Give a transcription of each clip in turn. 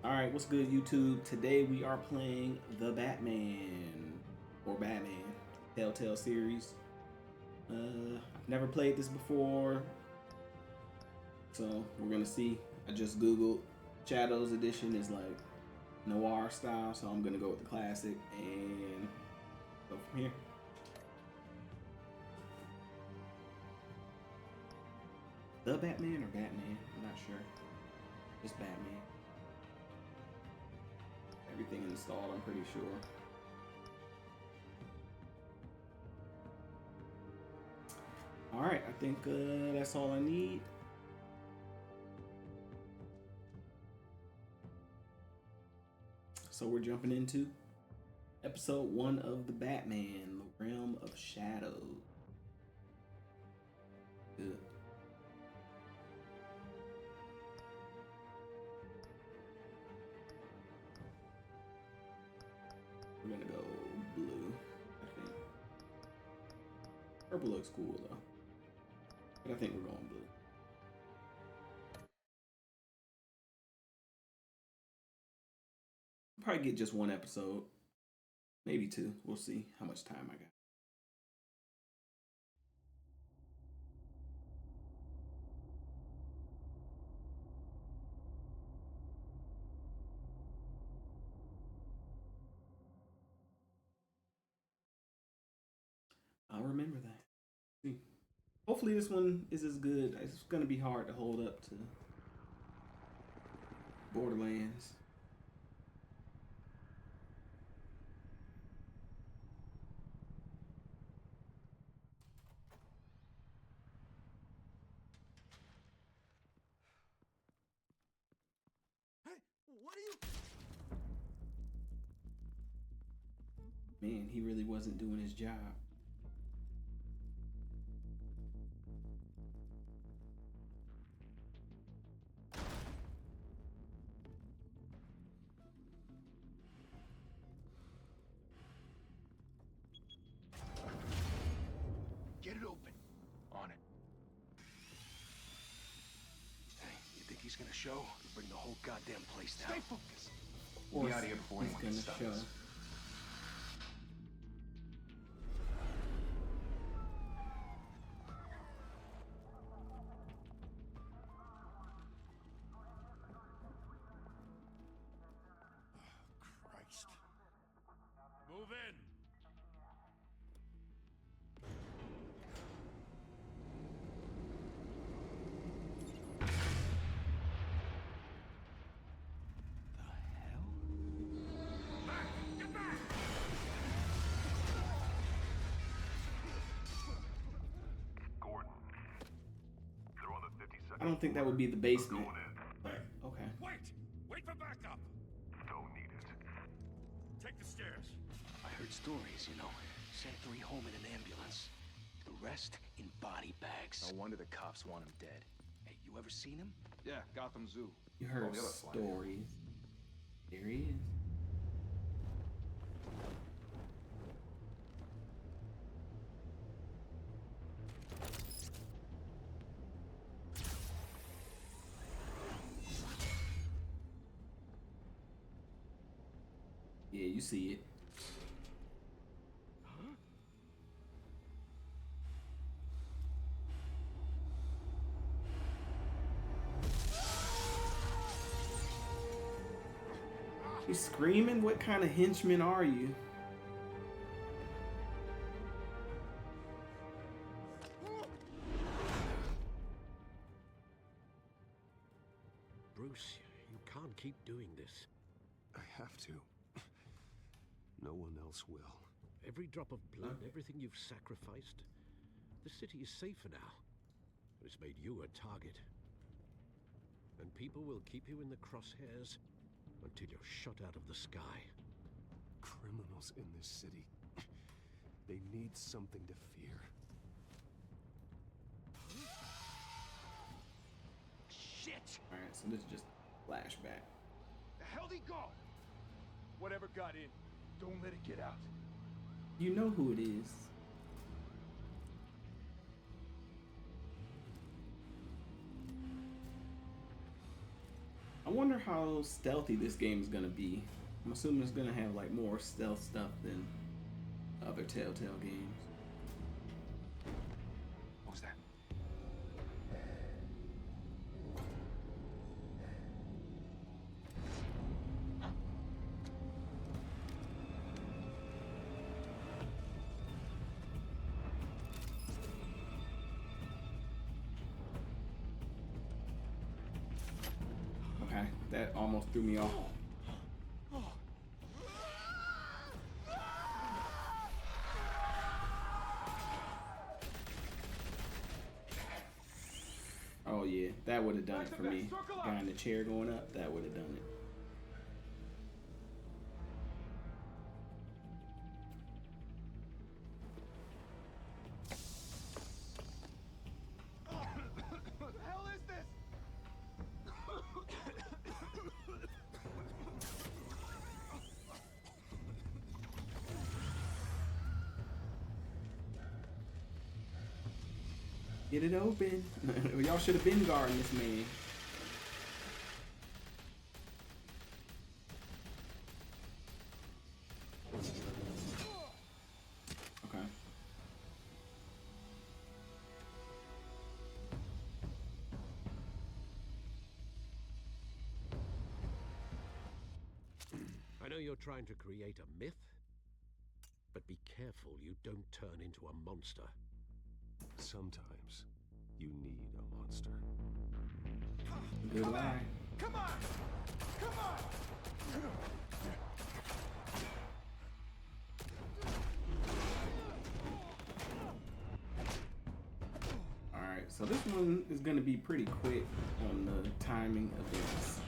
Alright, what's good, YouTube? Today we are playing The Batman, or Batman, Telltale series. I've never played this before, so we're gonna see. I just googled Shadows Edition is like noir style, so I'm gonna go with the classic and go from here. The Batman or Batman? I'm not sure. Just Batman. Everything installed, I'm pretty sure. Alright, I think that's all I need. So we're jumping into episode 1 of The Batman, The Realm of Shadows. Good. We're gonna go blue, I think. Purple looks cool though, but I think we're going blue. Probably get just one episode, maybe two. We'll see how much time I got. I'll remember that. See. Hopefully this one is as good. It's gonna be hard to hold up to Borderlands. Hey, what are you? Man, he really wasn't doing his job. Get it open. On it. Hey, you think he's gonna show? Bring the whole goddamn place down. Stay focused. Or Be out of here before he's anyone gonna can stop show. us. Christ. Move in. The hell? Get back! Gordon, they're on the 52nd. I don't think that would be the basement, but okay. Wait for backup! Don't need it. Take the stairs. I heard stories, you know. Sent 3 home in an ambulance. The rest in body bags. No wonder the cops want him dead. Hey, you ever seen him? Yeah, Gotham Zoo. You heard Oh, the other flag. stories. There he is. Yeah, you see it. You screaming? What kind of henchman are you? Bruce, you can't keep doing this. I have to. No one else will. Every drop of blood, everything you've sacrificed. The city is safer now. It's made you a target. And people will keep you in the crosshairs until you're shot out of the sky. Criminals in this city. They need something to fear. Shit! Alright, so this is just flashback. The hell'd he go? Whatever got in, don't let it get out. You know who it is. I wonder how stealthy this game is gonna be. I'm assuming it's gonna have like more stealth stuff than other Telltale games. What was that? Okay, that almost threw me off. Oh yeah, that would have done it for me. Guy in the chair going up, that would have done it. What the hell is this? Get it open. Y'all should have been guarding this man. Okay. I know you're trying to create a myth, but be careful you don't turn into a monster. Sometimes you need a monster. Goodbye. Come on! Come on! Alright, so this one is gonna be pretty quick on the timing of this.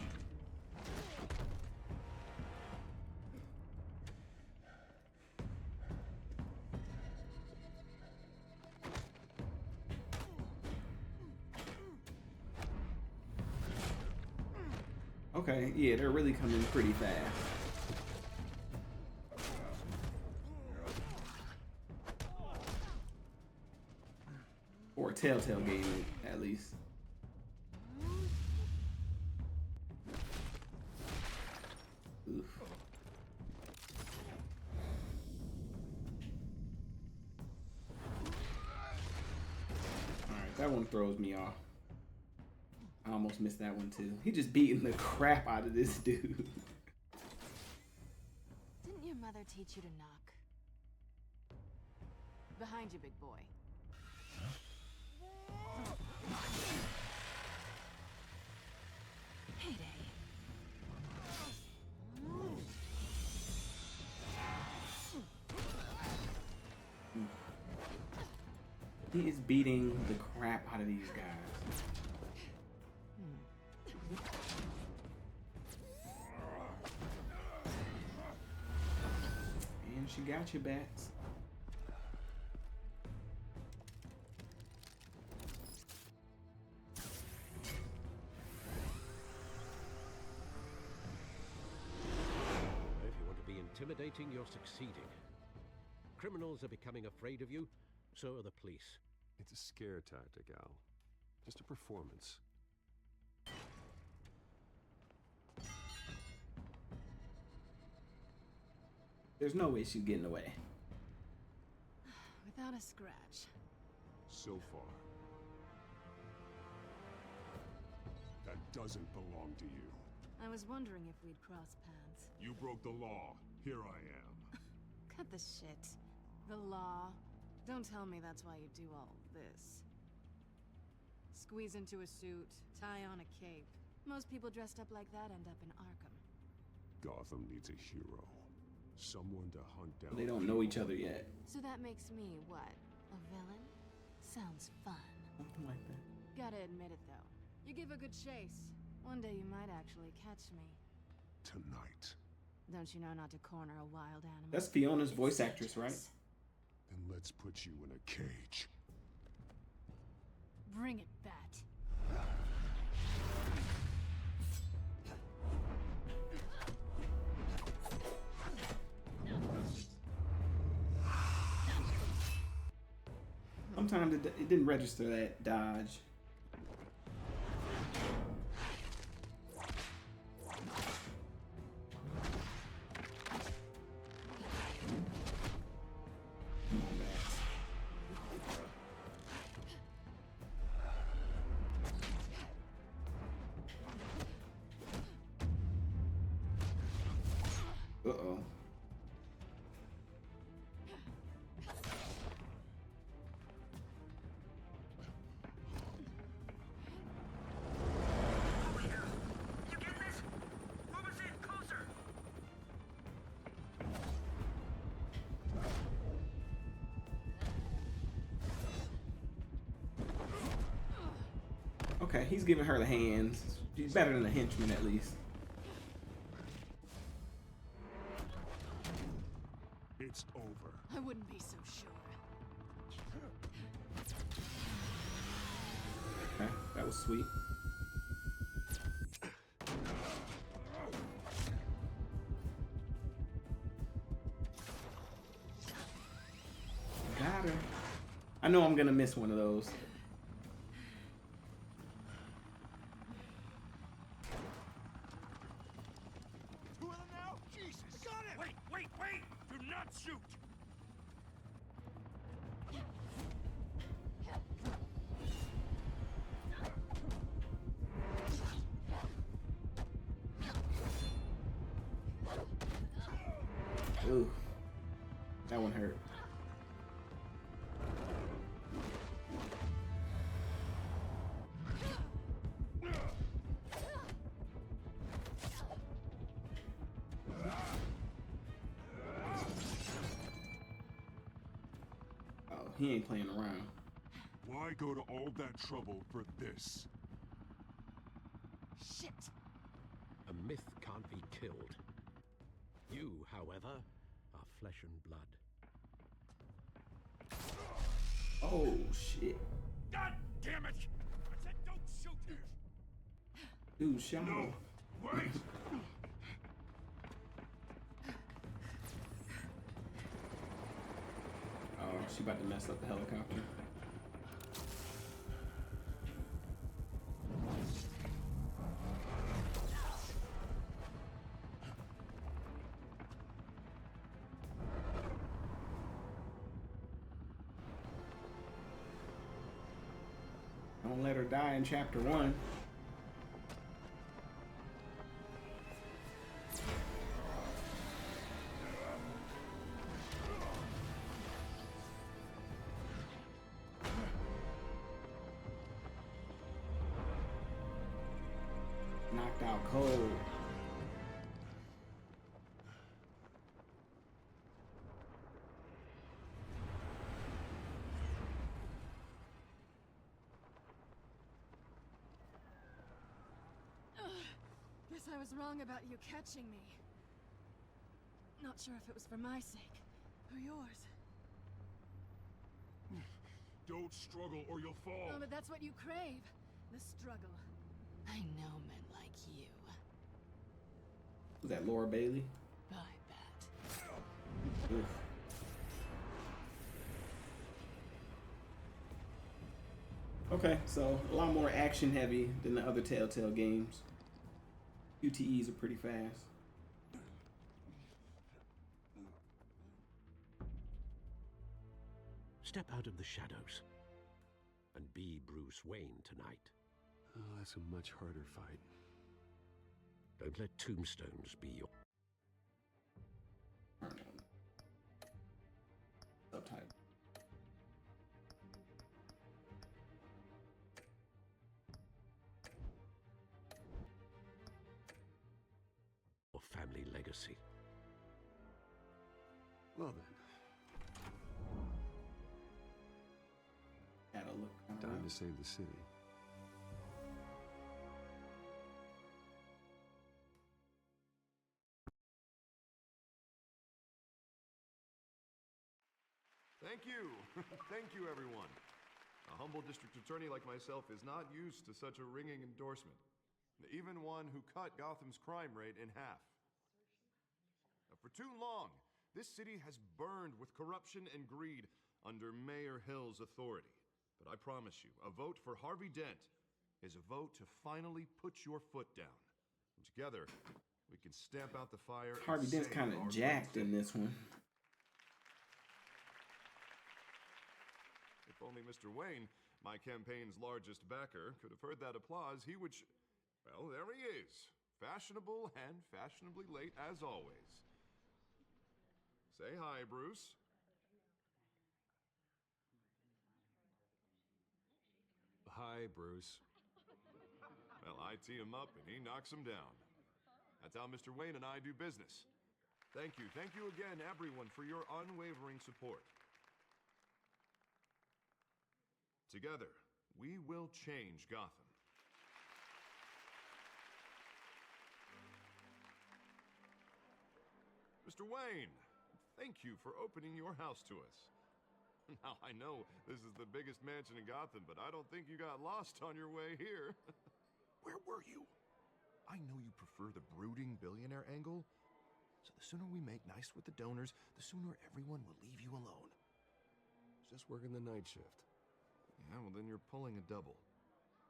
Okay, yeah, they're really coming pretty fast. Or a Telltale game, at least. Oof. Alright, that one throws me off. I almost missed that one too. He just beating the crap out of this dude. Didn't your mother teach you to knock? Behind you, big boy. Heyday. He is beating the crap out of these guys. And she got you, Bats. If you want to be intimidating, you're succeeding. Criminals are becoming afraid of you, so are the police. It's a scare tactic, Al. Just a performance. There's no way she's getting away. Without a scratch. So far. That doesn't belong to you. I was wondering if we'd cross paths. You broke the law. Here I am. Cut the shit. The law. Don't tell me that's why you do all this. Squeeze into a suit, tie on a cape. Most people dressed up like that end up in Arkham. Gotham needs a hero. Someone to hunt down. They don't know each other yet. So that makes me, what? A villain? Sounds fun. Something like that. Gotta admit it, though. You give a good chase. One day you might actually catch me. Tonight. Don't you know not to corner a wild animal? That's Fiona's voice It's actress, right? dangerous. Then let's put you in a cage. Bring it, Bat. Sometimes it didn't register that dodge. Uh-oh. Okay, he's giving her the hands. She's better than a henchman, at least. It's over. I wouldn't be so sure. Okay, that was sweet. Got her. I know I'm gonna miss one of those. Two of them now? Jesus! Got it! Wait! Do not shoot! Ooh, that one hurt. Oh, he ain't playing around. Why go to all that trouble for this? Shit! A myth can't be killed. You, however, are flesh and blood. Oh shit. God damn it! I said don't shoot him! Dude, shut No! up. Wait! Oh, she about to mess up the helicopter. Don't let her die in chapter 1. Knocked out cold. Guess I was wrong about you catching me. Not sure if it was for my sake or yours. Don't struggle or you'll fall! Oh, but that's what you crave. The struggle. I know men like you. Was that Laura Bailey? I bet. Oof. Okay, so a lot more action heavy than the other Telltale games. UTEs are pretty fast. Step out of the shadows and be Bruce Wayne tonight. Oh, that's a much harder fight. Don't let tombstones be your... Subtitle. or family legacy. Well then, Had a look. time to save the city. Thank you. Thank you, everyone. A humble district attorney like myself is not used to such a ringing endorsement. Even one who cut Gotham's crime rate in half. For too long, this city has burned with corruption and greed under Mayor Hill's authority. But I promise you, a vote for Harvey Dent is a vote to finally put your foot down. And together, we can stamp out the fire. Harvey and Dent's save kind our of jacked great in this one. If only Mr. Wayne, my campaign's largest backer, could have heard that applause, he would... Well, there he is. Fashionable and fashionably late, as always. Say hi, Bruce. Hi, Bruce. Well, I tee him up and he knocks him down. That's how Mr. Wayne and I do business. Thank you again, everyone, for your unwavering support. Together, we will change Gotham. Mr. Wayne, thank you for opening your house to us. Now, I know this is the biggest mansion in Gotham, but I don't think you got lost on your way here. Where were you? I know you prefer the brooding billionaire angle, so the sooner we make nice with the donors, the sooner everyone will leave you alone. Just working the night shift. Yeah, well, then you're pulling a double.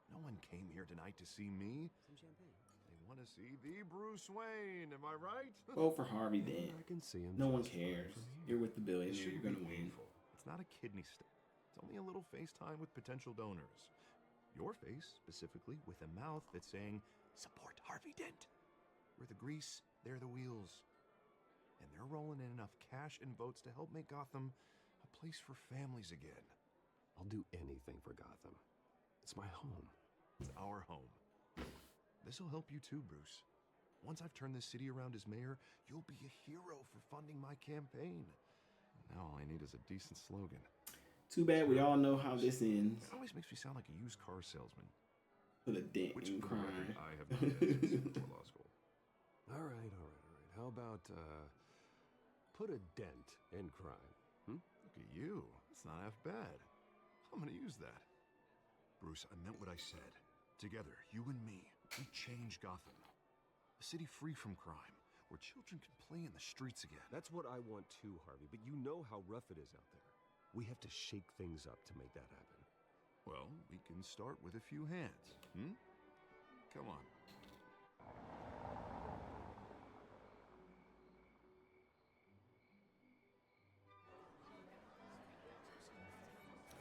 No one came here tonight to see me. Some champagne. They want to see the Bruce Wayne, am I right? Vote for Harvey Dent. I can see him. No one just fine cares. from here. You're with the This billionaire. You're shouldn't gonna be win. painful. It's not a kidney stone. It's only a little FaceTime with potential donors. Your face, specifically, with a mouth that's saying, support Harvey Dent. We're the grease, they're the wheels. And they're rolling in enough cash and votes to help make Gotham a place for families again. I'll do anything for Gotham. It's my home. It's our home. This'll help you too, Bruce. Once I've turned this city around as mayor, you'll be a hero for funding my campaign. Now all I need is a decent slogan. Too bad we all know how this ends. It always makes me sound like a used car salesman. With a dent Which, in for the record, crime. I have not been since before law school. All right. How about, put a dent in crime? Look at you. It's not half bad. I'm gonna use that. Bruce, I meant what I said. Together, you and me, we change Gotham. A city free from crime, where children can play in the streets again. That's what I want too, Harvey, but you know how rough it is out there. We have to shake things up to make that happen. Well, we can start with a few hands, Come on.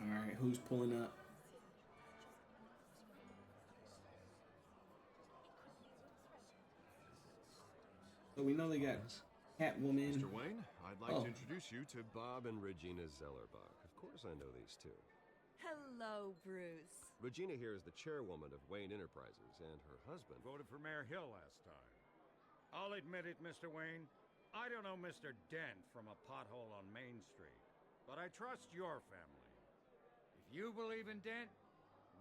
Alright, who's pulling up? So we know they got Catwoman. Mr. Wayne, I'd like to introduce you to Bob and Regina Zellerbach. Of course I know these two. Hello, Bruce. Regina here is the chairwoman of Wayne Enterprises, and her husband... Voted for Mayor Hill last time. I'll admit it, Mr. Wayne. I don't know Mr. Dent from a pothole on Main Street, but I trust your family. If you believe in Dent,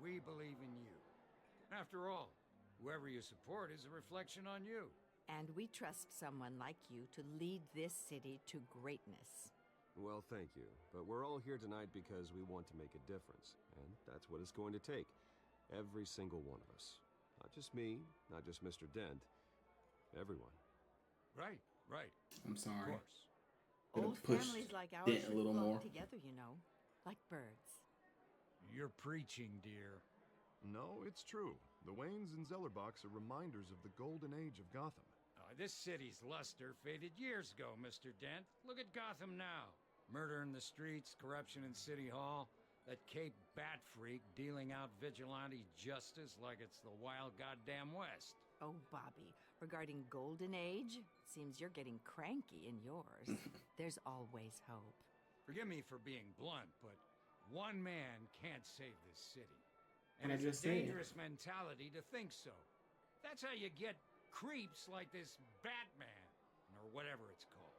we believe in you. After all, whoever you support is a reflection on you. And we trust someone like you to lead this city to greatness. Well, thank you. But we're all here tonight because we want to make a difference. And that's what it's going to take. Every single one of us. Not just me, not just Mr. Dent. Everyone. Right. I'm sorry. Of course. Could have Old pushed families like ours Dent a should little flock more. together, you know, like birds. You're preaching, dear. No, it's true. The Waynes and Zellerbachs are reminders of the golden age of Gotham. This city's luster faded years ago, Mr. Dent. Look at Gotham now. Murder in the streets, corruption in City Hall, that Cape Bat freak dealing out vigilante justice like it's the wild goddamn West. Oh, Bobby, regarding Golden Age, seems you're getting cranky in yours. There's always hope. Forgive me for being blunt, but one man can't save this city. And I it's just a said. dangerous mentality to think so. That's how you get creeps like this Batman, or whatever it's called.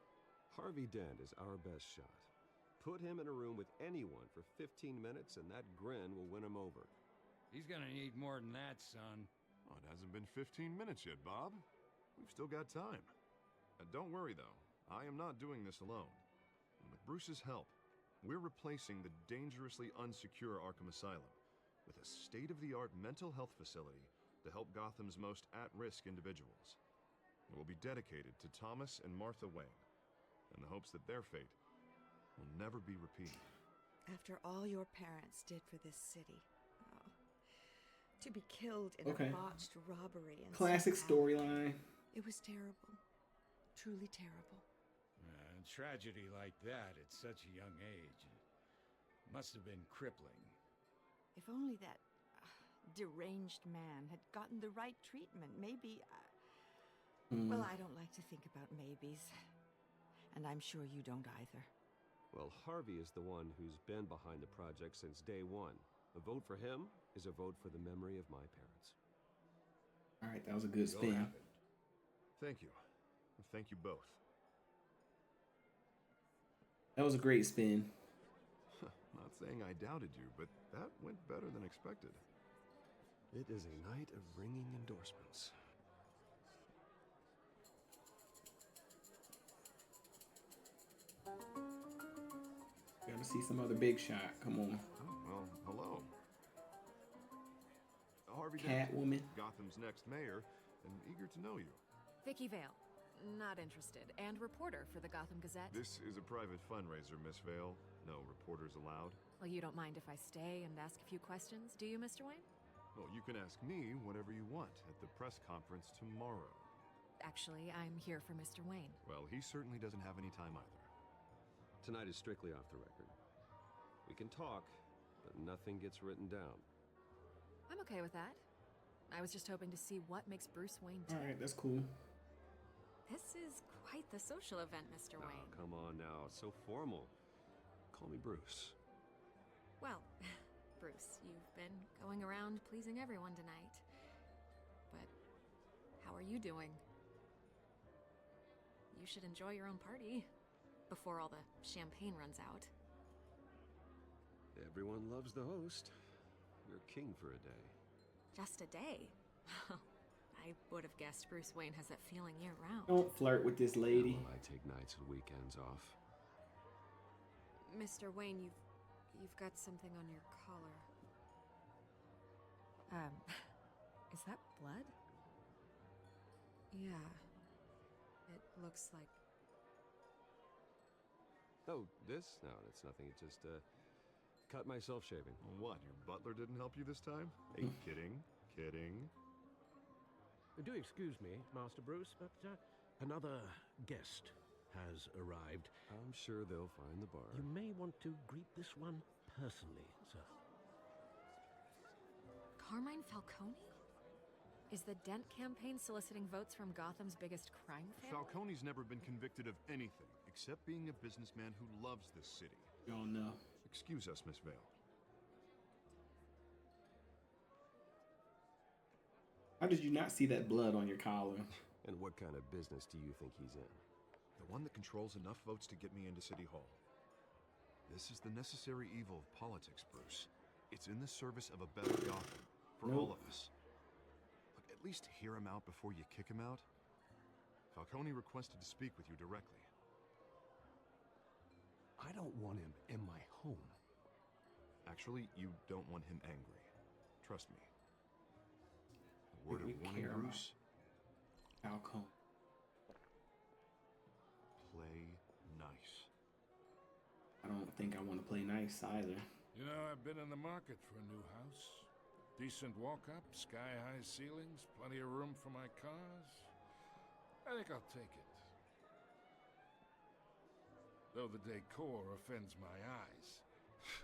Harvey Dent is our best shot. Put him in a room with anyone for 15 minutes and that grin will win him over. He's gonna need more than that, son. Oh, it hasn't been 15 minutes yet, Bob. We've still got time. Don't worry, though. I am not doing this alone. And with Bruce's help, we're replacing the dangerously unsecure Arkham Asylum with a state-of-the-art mental health facility to help Gotham's most at-risk individuals. It will be dedicated to Thomas and Martha Wayne, in the hopes that their fate will never be repeated. After all your parents did for this city, to be killed in Okay. a botched robbery and Classic storyline. It was terrible. Truly terrible. Tragedy like that at such a young age must have been crippling. If only that deranged man had gotten the right treatment, maybe... Well, I don't like to think about maybes. and I'm sure you don't either. Well, Harvey is the one who's been behind the project since day one. A vote for him is a vote for the memory of my parents. All right, that was a good So spin. happened. Thank you. Thank you both. That was a great spin. Not saying I doubted you, but that went better than expected. It is a night of ringing endorsements. Gotta see some other big shot. Come on. Oh, well, hello. Harvey Dent, Catwoman. Gotham's next mayor, and eager to know you. Vicki Vale. Not interested. And reporter for the Gotham Gazette. This is a private fundraiser, Miss Vale. No reporters allowed. Well, you don't mind if I stay and ask a few questions, do you, Mr. Wayne? Well, you can ask me whatever you want at the press conference tomorrow. Actually, I'm here for Mr. Wayne. Well, he certainly doesn't have any time either. Tonight is strictly off the record. We can talk, but nothing gets written down. I'm okay with that. I was just hoping to see what makes Bruce Wayne All tick. right, that's cool. This is quite the social event, Mr. Oh, Wayne. come on now. It's so formal. Call me Bruce. Well, Bruce, you've been going around pleasing everyone tonight. But how are you doing? You should enjoy your own party before all the champagne runs out. Everyone loves the host. You're king for a day. Just a day? I would have guessed Bruce Wayne has that feeling year-round. Don't flirt with this lady. Well, I take nights and weekends off. Mr. Wayne, you've got something on your collar. Is that blood? Yeah. It looks like... Oh, this? No, it's nothing. It just, cut myself shaving. What, your butler didn't help you this time? Hey, kidding. Do excuse me, Master Bruce, but another guest has arrived. I'm sure they'll find the bar. You may want to greet this one personally, sir. Carmine Falcone? Is the Dent campaign soliciting votes from Gotham's biggest crime family? Falcone's never been convicted of anything except being a businessman who loves this city. Oh no. Excuse us, Miss Vale. How did you not see that blood on your collar? And what kind of business do you think he's in? The one that controls enough votes to get me into City Hall. This is the necessary evil of politics, Bruce. It's in the service of a better Gotham. For all of us. Look, at least hear him out before you kick him out. Falcone requested to speak with you directly. I don't want him in my home. Actually, you don't want him angry. Trust me. A word of We warning, care about Bruce. Falcone. Play nice. I don't think I want to play nice either. You know, I've been in the market for a new house. Decent walk-up, sky-high ceilings, plenty of room for my cars. I think I'll take it. Though the decor offends my eyes.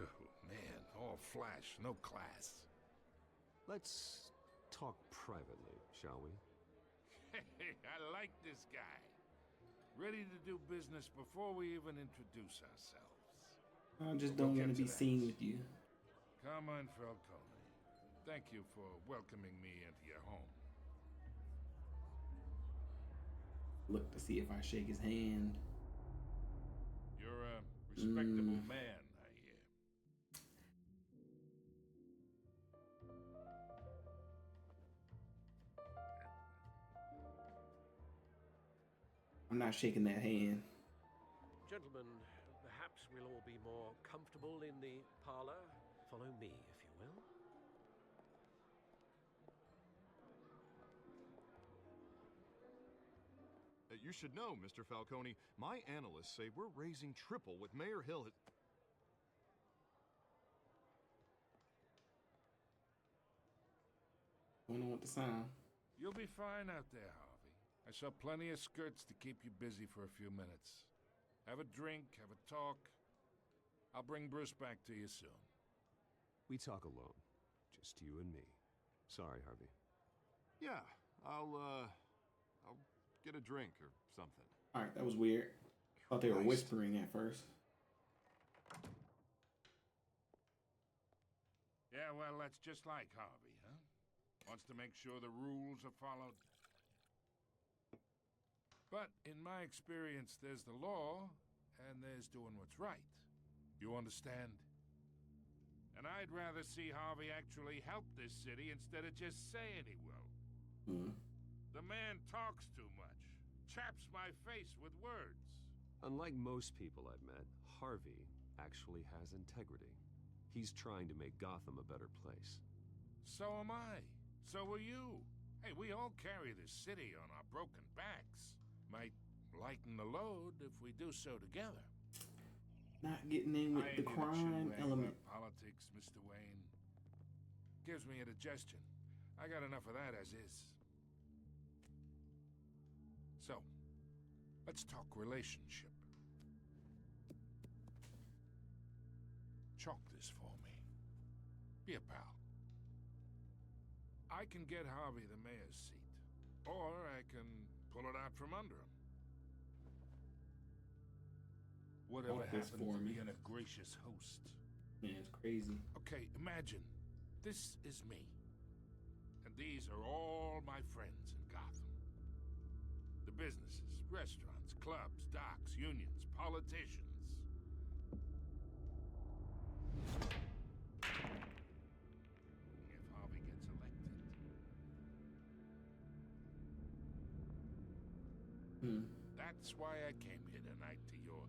Oh, man, all flash, no class. Let's talk privately, shall we? Hey, I like this guy. Ready to do business before we even introduce ourselves. I just don't want to be seen with you. Carmine Falcone, thank you for welcoming me into your home. Look to see if I shake his hand. You're a respectable man, I hear. I'm not shaking that hand. Gentlemen, perhaps we'll all be more comfortable in the parlor. Follow me, if you will. You should know, Mr. Falcone, my analysts say we're raising triple with Mayor Hill. I don't want the sound. You'll be fine out there, Harvey. I saw plenty of skirts to keep you busy for a few minutes. Have a drink, have a talk. I'll bring Bruce back to you soon. We talk alone. Just you and me. Sorry, Harvey. Yeah, I'll get a drink or something. All right, that was weird. Thought they were whispering at first. Yeah, well, that's just like Harvey, huh? Wants to make sure the rules are followed. But in my experience, there's the law, and there's doing what's right. You understand? And I'd rather see Harvey actually help this city instead of just saying he will. The man talks too much. Chaps my face with words. Unlike most people I've met, Harvey actually has integrity. He's trying to make Gotham a better place. So am I. So are you. Hey, we all carry this city on our broken backs. Might lighten the load if we do so together. Not getting in with the crime element. Politics, Mr. Wayne. Gives me indigestion. I got enough of that as is. So, let's talk relationship. Chalk this for me. Be a pal. I can get Harvey the mayor's seat, or I can pull it out from under him. Whatever happens to being a gracious host. Man, it's crazy. Okay, imagine this is me, and these are all my friends in Gotham. The businesses, restaurants, clubs, docks, unions, politicians. If Harvey gets elected. That's why I came here tonight to your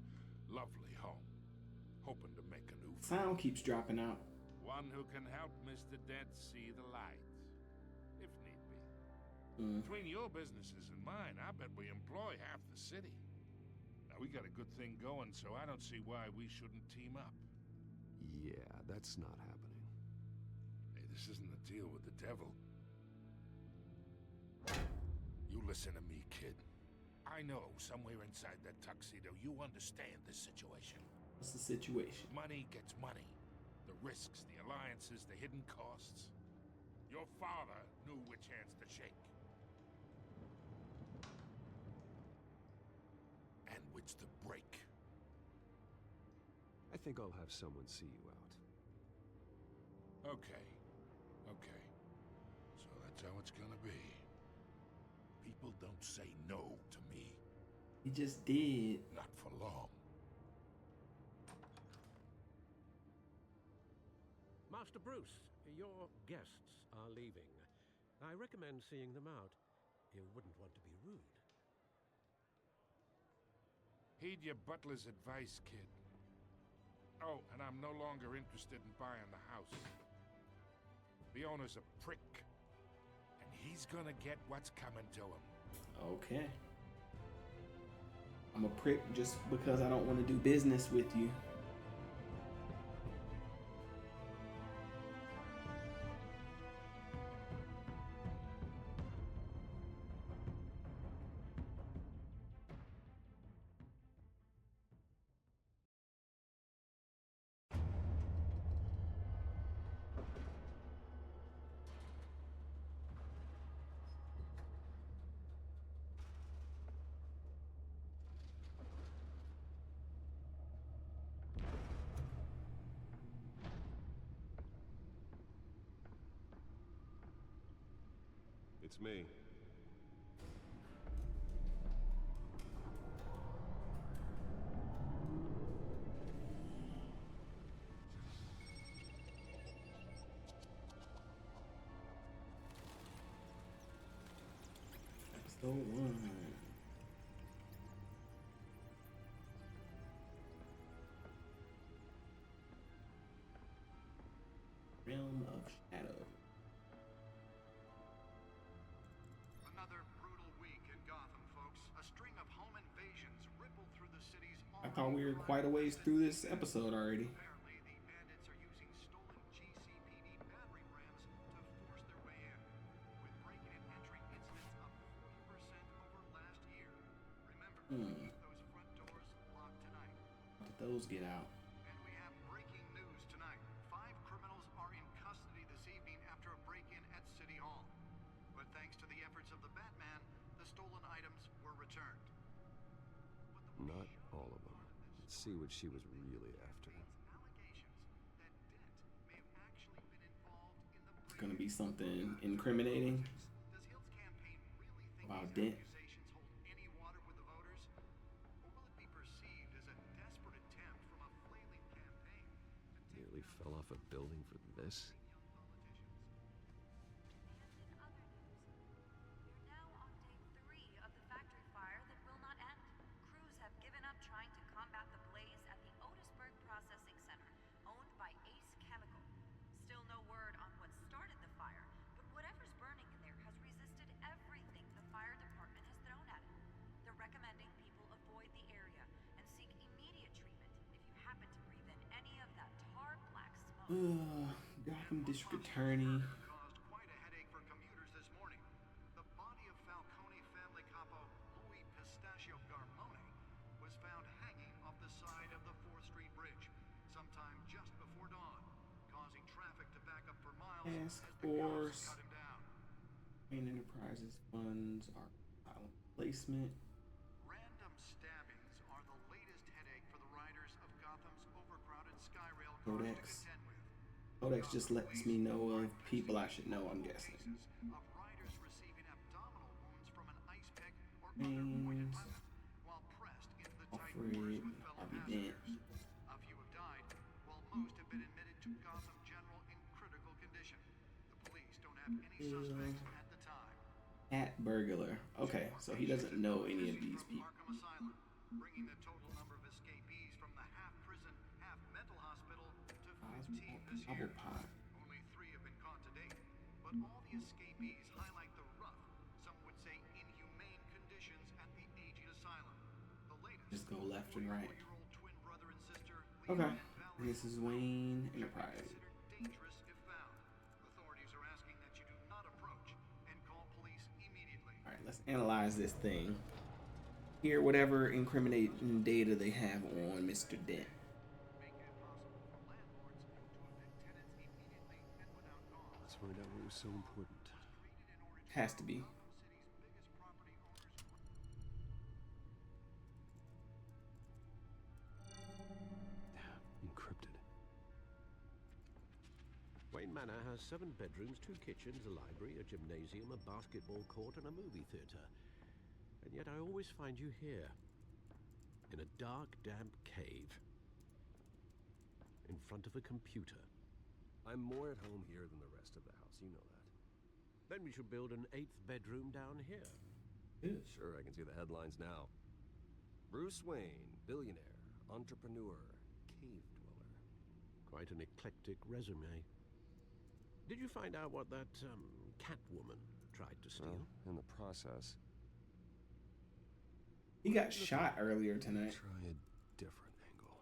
lovely home, hoping to make a new friend. Sound keeps dropping out. One who can help Mr. Dent see the light, if need be. Between your businesses and mine, I bet we employ half the city. Now, we got a good thing going, so I don't see why we shouldn't team up. Yeah, that's not happening. Hey, this isn't a deal with the devil. You listen to me, kid. I know somewhere inside that tuxedo you understand this situation. What's the situation? Money gets money. The risks, the alliances, the hidden costs. Your father knew which hands to shake. And which to break. I think I'll have someone see you out. Okay. Okay. So that's how it's gonna be. People don't say no to me. He just did. Not for long. Master Bruce, your guests are leaving. I recommend seeing them out. You wouldn't want to be rude. Heed your butler's advice, kid. Oh, and I'm no longer interested in buying the house. The owner's a prick. And he's gonna get what's coming to him. Okay. I'm a prick just because I don't want to do business with you. It's me. Episode 1. Realm of Shadow. Another brutal week in Gotham, folks. A string of home invasions rippled through the city's. I thought we were quite a ways through this episode already. Apparently, the bandits are using stolen GCPD battering rams to force their way in, with breaking and entering incidents up 40% over last year. Remember, keep those front doors locked tonight. How did those get out? And we have breaking news tonight. 5 criminals are in custody this evening after a break-in at City Hall. But thanks to the efforts of the Batman, the stolen items were returned. Not all of them, and see what she was really after. It's gonna be something incriminating about Dent. Nearly fell off a building for this? Gotham District Attorney. Caused quite a headache for commuters this morning. The body of Falcone family capo Louis Pistachio Garmone was found hanging off the side of the 4th Street Bridge sometime just before dawn, causing traffic to back up for miles Task as the cops Force. cut him down. Wayne Enterprises funds are silent placement. Random stabbings are the latest headache for the riders of Gotham's overcrowded Skyrail cars to Codex. contend with. Codex just lets me know of people I should know, I'm guessing. Of riders receiving abdominal wounds from an ice pick or other pointed weapon while pressed into the tight quarters with fellow passengers. A few have died, while most have been admitted to Gotham General in critical condition. The police don't have any suspects at the time. At burglar. Okay, so he doesn't know any of these people. Arkham Asylum, bringing the total number of escapees from the half-prison, half-mental hospital to 15 this year. Only 3 have been caught to date, but all the escapees highlight the rough, some would say inhumane conditions at the aging asylum. The latest, Just go left and right. 4-year-old twin brother and sister, Okay. Leon and Valerie, This is Wayne Enterprise. considered dangerous if found. Authorities are asking that you do not approach and call police immediately. Alright, let's analyze this thing. Hear whatever incriminating data they have on Mr. Dent. Let's find out what was so important. Has to be. Encrypted. Wayne Manor has 7 bedrooms, 2 kitchens, a library, a gymnasium, a basketball court, and a movie theater. And yet I always find you here, in a dark, damp cave, in front of a computer. I'm more at home here than the rest of the house, you know that. Then we should build an 8th bedroom down here. Sure, I can see the headlines now. Bruce Wayne, billionaire, entrepreneur, cave dweller. Quite an eclectic resume. Did you find out what that, Catwoman tried to steal? Well, in the process. He got shot earlier tonight. Try a different angle.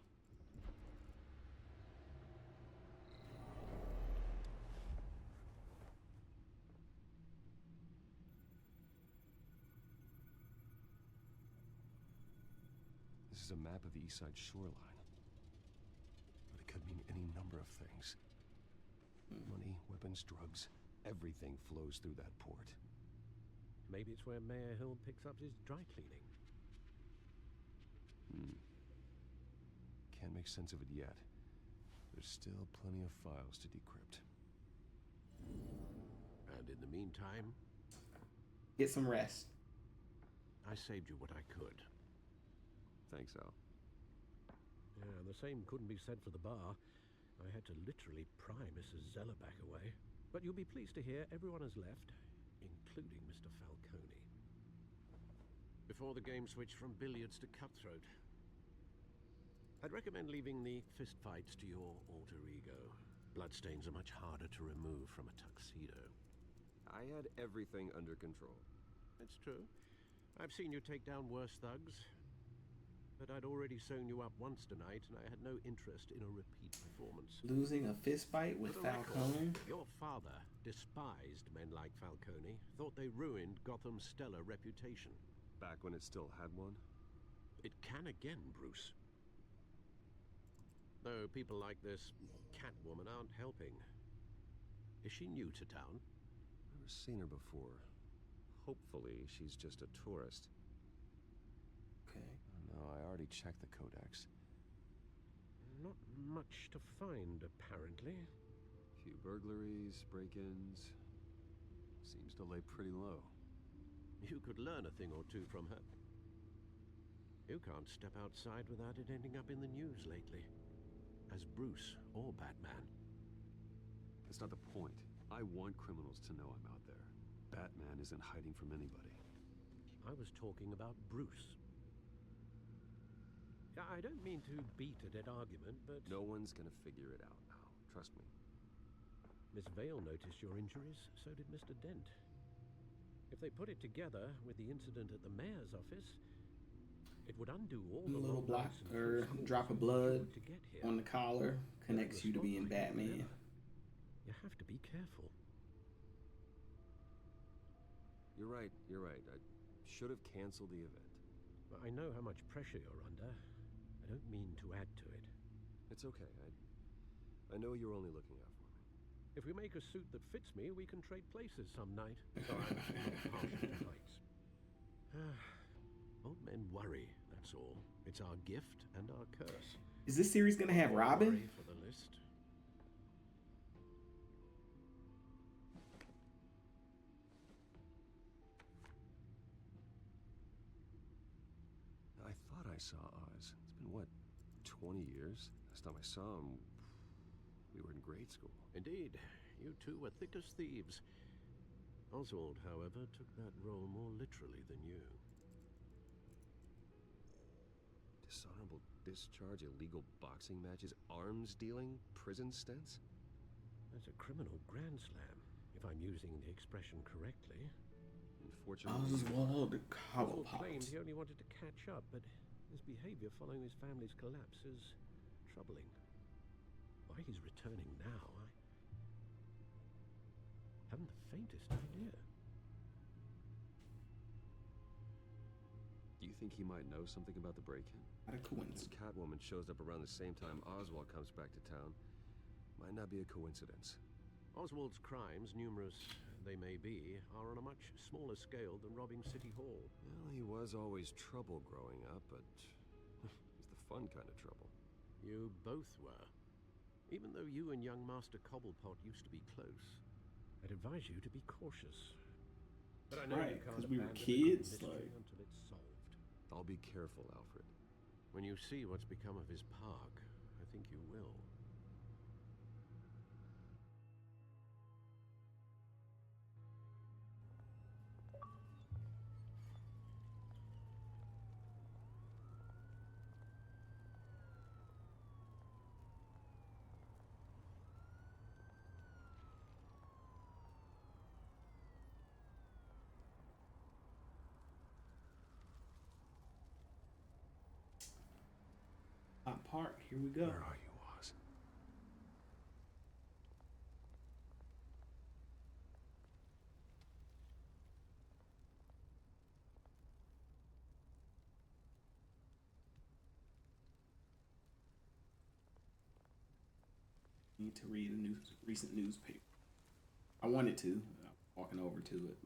This is a map of the East Side shoreline. But it could mean any number of things. Money, weapons, drugs, everything flows through that port. Maybe it's where Mayor Hill picks up his dry cleaning. Can't make sense of it yet. There's still plenty of files to decrypt. And in the meantime, get some rest. I saved you what I could. Thanks, Al. Yeah, the same couldn't be said for the bar. I had to literally pry Mrs. Zeller back away. But you'll be pleased to hear everyone has left, including Mr. Falcone. Before the game switched from billiards to cutthroat. I'd recommend leaving the fistfights to your alter ego. Bloodstains are much harder to remove from a tuxedo. I had everything under control. It's true. I've seen you take down worse thugs. But I'd already sewn you up once tonight, and I had no interest in a repeat performance. Losing a fist fight with Falcone? Your father despised men like Falcone, thought they ruined Gotham's stellar reputation. Back when it still had one? It can again, Bruce. Though people like this Catwoman aren't helping. Is she new to town? Never seen her before. Hopefully, she's just a tourist. Okay. Oh, I already checked the codex. Not much to find, apparently. Few burglaries, break-ins. Seems to lay pretty low. You could learn a thing or two from her. You can't step outside without it ending up in the news lately. As Bruce or Batman. That's not the point. I want criminals to know I'm out there. Batman isn't hiding from anybody. I was talking about Bruce. I don't mean to beat a dead argument, but... No one's gonna figure it out now. Trust me. Miss Vale noticed your injuries, so did Mr. Dent. If they put it together with the incident at the mayor's office, it would undo all the little long block nights and or close drop of calls blood to get here. on the collar connects you to being Batman. You have to be careful. You're right. I should have canceled the event. I know how much pressure you're under. I don't mean to add to it. It's okay. I know you're only looking out for me. If we make a suit that fits me, we can trade places some night. So I'm not partial to heights. Old men worry, that's all. It's our gift and our curse. Is this series gonna have Robin? Worry for the list. I thought I saw Oz. It's been, what, 20 years? Last time I saw him, we were in grade school. Indeed. You two were thick as thieves. Oswald, however, took that role more literally than you. Dishonorable discharge, illegal boxing matches, arms dealing, prison stints? That's a criminal grand slam, if I'm using the expression correctly. Unfortunately, Oswald Oswald Cobblepot. claimed he only wanted to catch up, but his behavior following his family's collapse is troubling. Why he's returning now, I haven't the faintest idea. Do you think he might know something about the break-in? Not a coincidence. Catwoman shows up around the same time Oswald comes back to town. Might not be a coincidence. Oswald's crimes, numerous they may be, are on a much smaller scale than robbing City Hall. Well, he was always trouble growing up, but he's the fun kind of trouble. You both were. Even though you and young Master Cobblepot used to be close, I'd advise you to be cautious. But I know Right, you can't 'cause we were abandon the kids, mystery like- until it's solved. I'll be careful, Alfred. When you see what's become of his park, I think you will. Hot Park, here we go. Where are you, Oz? Need to read a recent newspaper. I wanted to. Walking over to it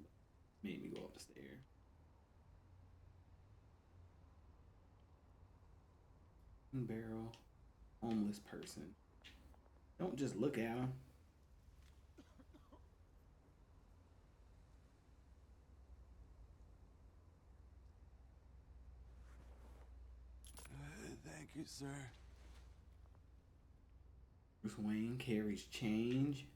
made me go up the stairs. Barrel, homeless person. Don't just look at him. Thank you, sir. Bruce Wayne carries change.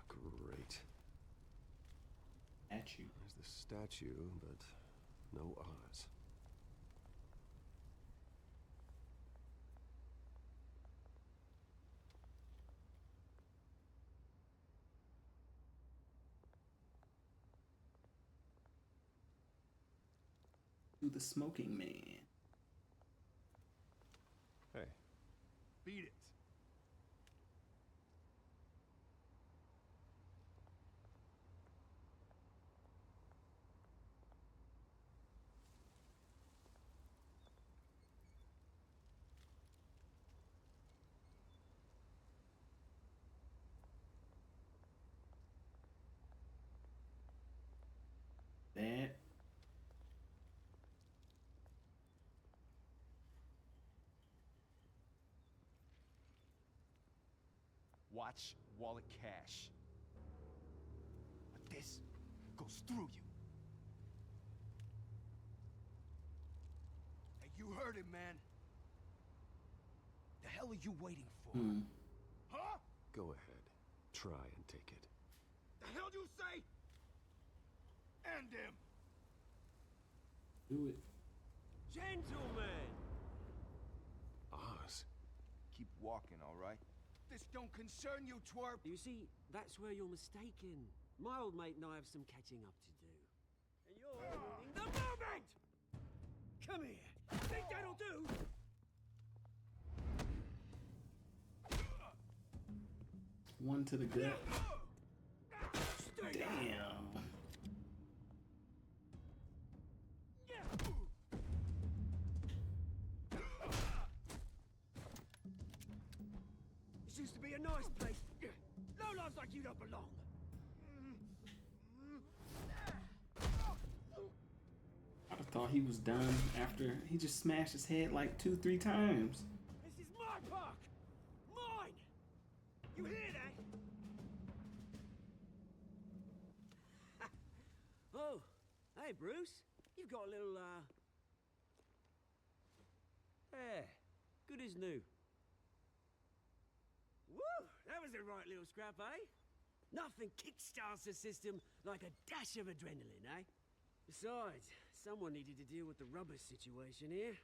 Great. Statue. There's the statue, but no Oz. To the smoking man. Hey. Beat it. watch, wallet, cash. But this goes through you. Hey, you heard him, man. The hell are you waiting for? Huh? Go ahead. Try and take it. The hell you say? End him. Do it. Gentlemen! Oz. Keep walking, all right? This don't concern you, twerp. You see, that's where you're mistaken. My old mate and I have some catching up to do. And you're ruining the moment! Come here. Think that'll do? One to the gut. Damn. This used to be a nice place. No lives like you don't belong. I thought he was done after he just smashed his head like 2-3 times. This is my park! Mine! You hear that? Oh, hey Bruce. You've got a little, yeah, good as new. Woo! That was a right little scrap, eh? Nothing kickstarts the system like a dash of adrenaline, eh? Besides, someone needed to deal with the rubber situation here.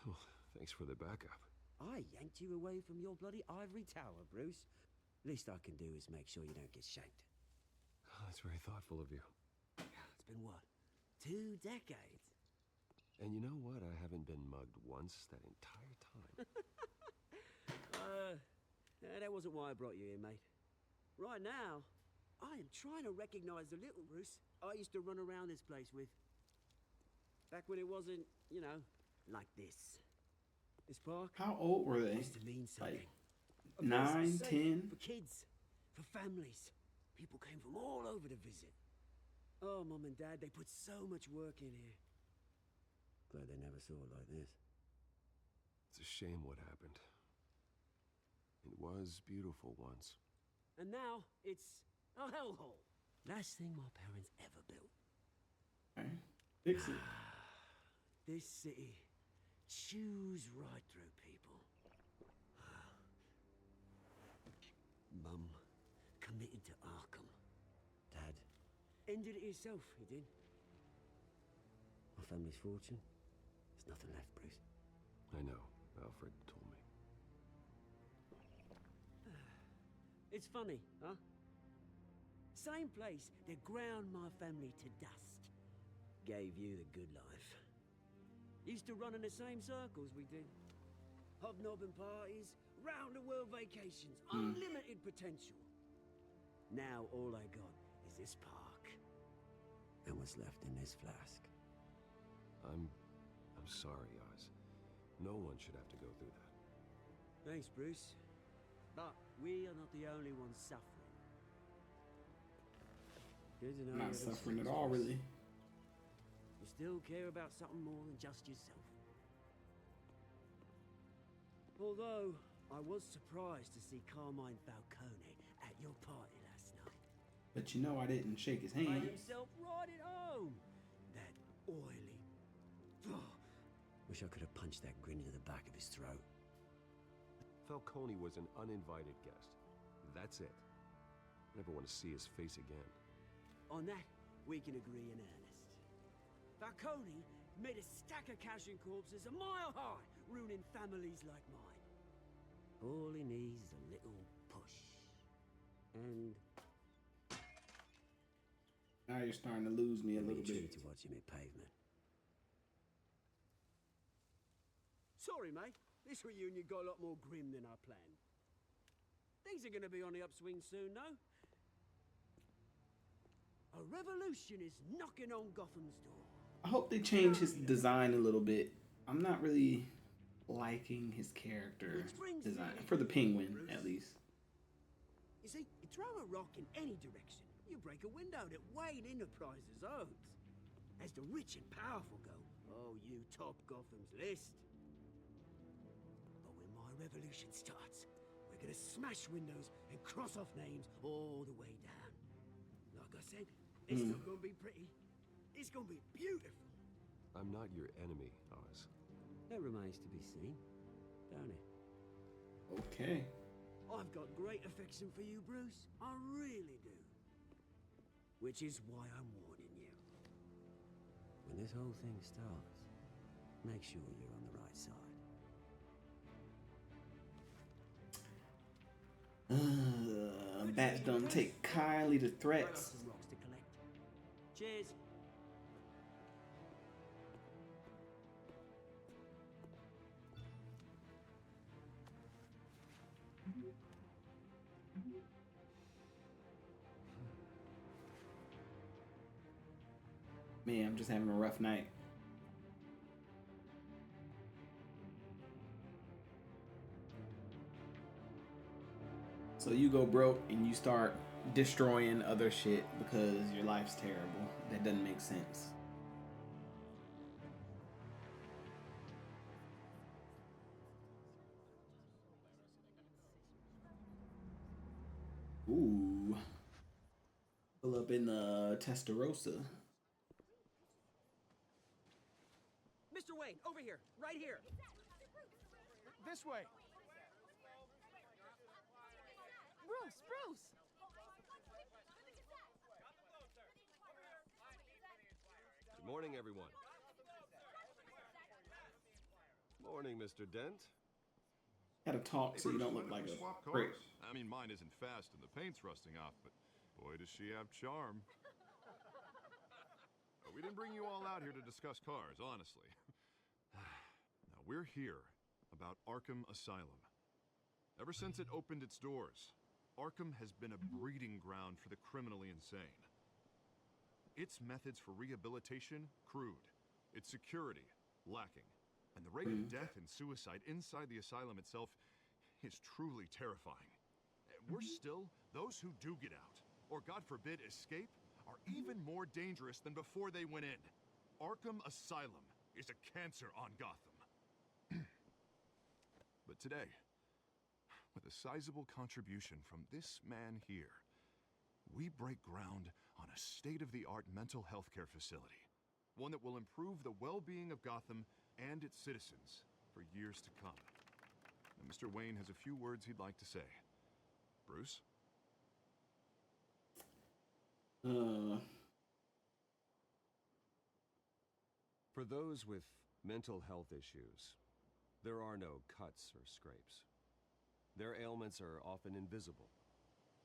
Well, thanks for the backup. I yanked you away from your bloody ivory tower, Bruce. Least I can do is make sure you don't get shanked. Oh, that's very thoughtful of you. It's been what? 2 decades? And you know what? I haven't been mugged once that entire time. That wasn't why I brought you here, mate. Right now, I am trying to recognize the little Bruce I used to run around this place with. Back when it wasn't, you know, like this. This park. How old were they? Used to mean something. Like 9, 10? For kids, for families. People came from all over to visit. Oh, Mum and Dad, they put so much work in here. Glad they never saw it like this. It's a shame what happened. It was beautiful once. And now, it's a hellhole. Last thing my parents ever built. Okay. Fix it. This city chews right through people. Mum committed to Arkham. Dad ended it himself, he did. My family's fortune, there's nothing left, Bruce. I know. Alfred told me. It's funny, huh? Same place that ground my family to dust. Gave you the good life. Used to run in the same circles we did. Hobnobbing parties, round-the-world vacations, unlimited potential. Now all I got is this park. And what's left in this flask. I'm sorry, Oz. No one should have to go through that. Thanks, Bruce. But we are not the only ones suffering. Good to know. Not suffering at all, really. You still care about something more than just yourself. Although, I was surprised to see Carmine Falcone at your party last night. But you know I didn't shake his Made hand. himself right at home. That oily... Oh, wish I could have punched that grin into the back of his throat. Falcone was an uninvited guest. That's it. Never want to see his face again. On that, we can agree in earnest. Falcone made a stack of cash and corpses a mile high, ruining families like mine. All he needs is a little push. And... Now you're starting to lose me a little bit. To watch him hit pavement. Sorry, mate. This reunion got a lot more grim than I planned. Things are gonna be on the upswing soon, no? A revolution is knocking on Gotham's door. I hope they change his design a little bit. I'm not really liking his character design. For the Penguin, at least. You see, you throw a rock in any direction, you break a window that Wayne Enterprises owns. As the rich and powerful go, oh, you top Gotham's list. But when my revolution starts, we're We're gonna smash windows and cross off names all the way down. Like I said, it's not gonna be pretty. It's gonna be beautiful. I'm not your enemy, Oz. That remains to be seen, don't it? Okay. I've got great affection for you, Bruce. I really do. Which is why I'm warning you. When this whole thing starts, make sure you're on the right side. Bats don't take kindly to threats. Some rocks to collect. Cheers. Man, I'm just having a rough night. So you go broke and you start destroying other shit because your life's terrible. That doesn't make sense. Ooh. Pull up in the Testarossa. Mr. Wayne, over here, right here. This way. Bruce! Good morning, everyone. Morning, Mr. Dent. Gotta talk so you don't look like a swap prick. cars. I mean, mine isn't fast and the paint's rusting off, but boy, does she have charm. We didn't bring you all out here to discuss cars, honestly. Now, we're here about Arkham Asylum. Ever since it opened its doors, Arkham has been a breeding ground for the criminally insane. Its methods for rehabilitation, crude. Its security, lacking. And the rate of death and suicide inside the asylum itself is truly terrifying. Worse still, those who do get out, or God forbid escape, are even more dangerous than before they went in. Arkham Asylum is a cancer on Gotham. But today, with a sizable contribution from this man here, we break ground on a state-of-the-art mental health care facility. One that will improve the well-being of Gotham and its citizens for years to come. Now, Mr. Wayne has a few words he'd like to say. Bruce? For those with mental health issues, there are no cuts or scrapes. Their ailments are often invisible,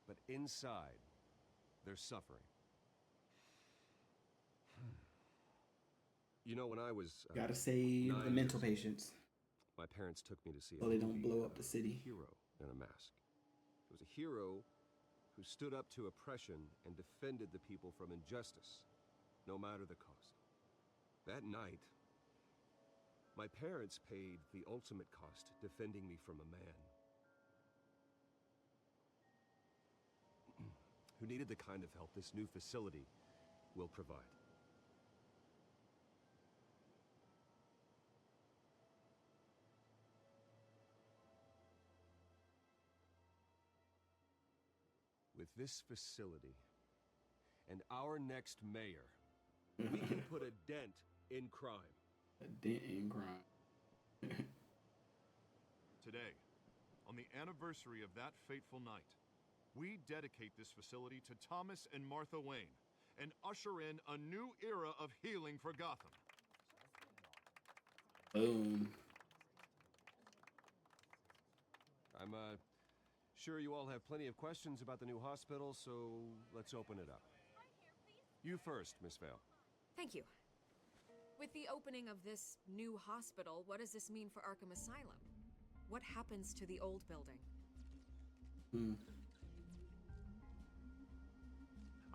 but inside, they're suffering. You know, when I was Gotta save the mental years old, patients my parents took me to see so a they don't movie blow about up the city. a hero in a mask. It was a hero who stood up to oppression and defended the people from injustice, no matter the cost. That night, my parents paid the ultimate cost defending me from a man who needed the kind of help this new facility will provide. With this facility and our next mayor, we can put a dent in crime. A dent in crime. Today, on the anniversary of that fateful night, we dedicate this facility to Thomas and Martha Wayne and usher in a new era of healing for Gotham. Boom. I'm sure you all have plenty of questions about the new hospital, so let's open it up. You first, Miss Vale. Thank you. With the opening of this new hospital, what does this mean for Arkham Asylum? What happens to the old building?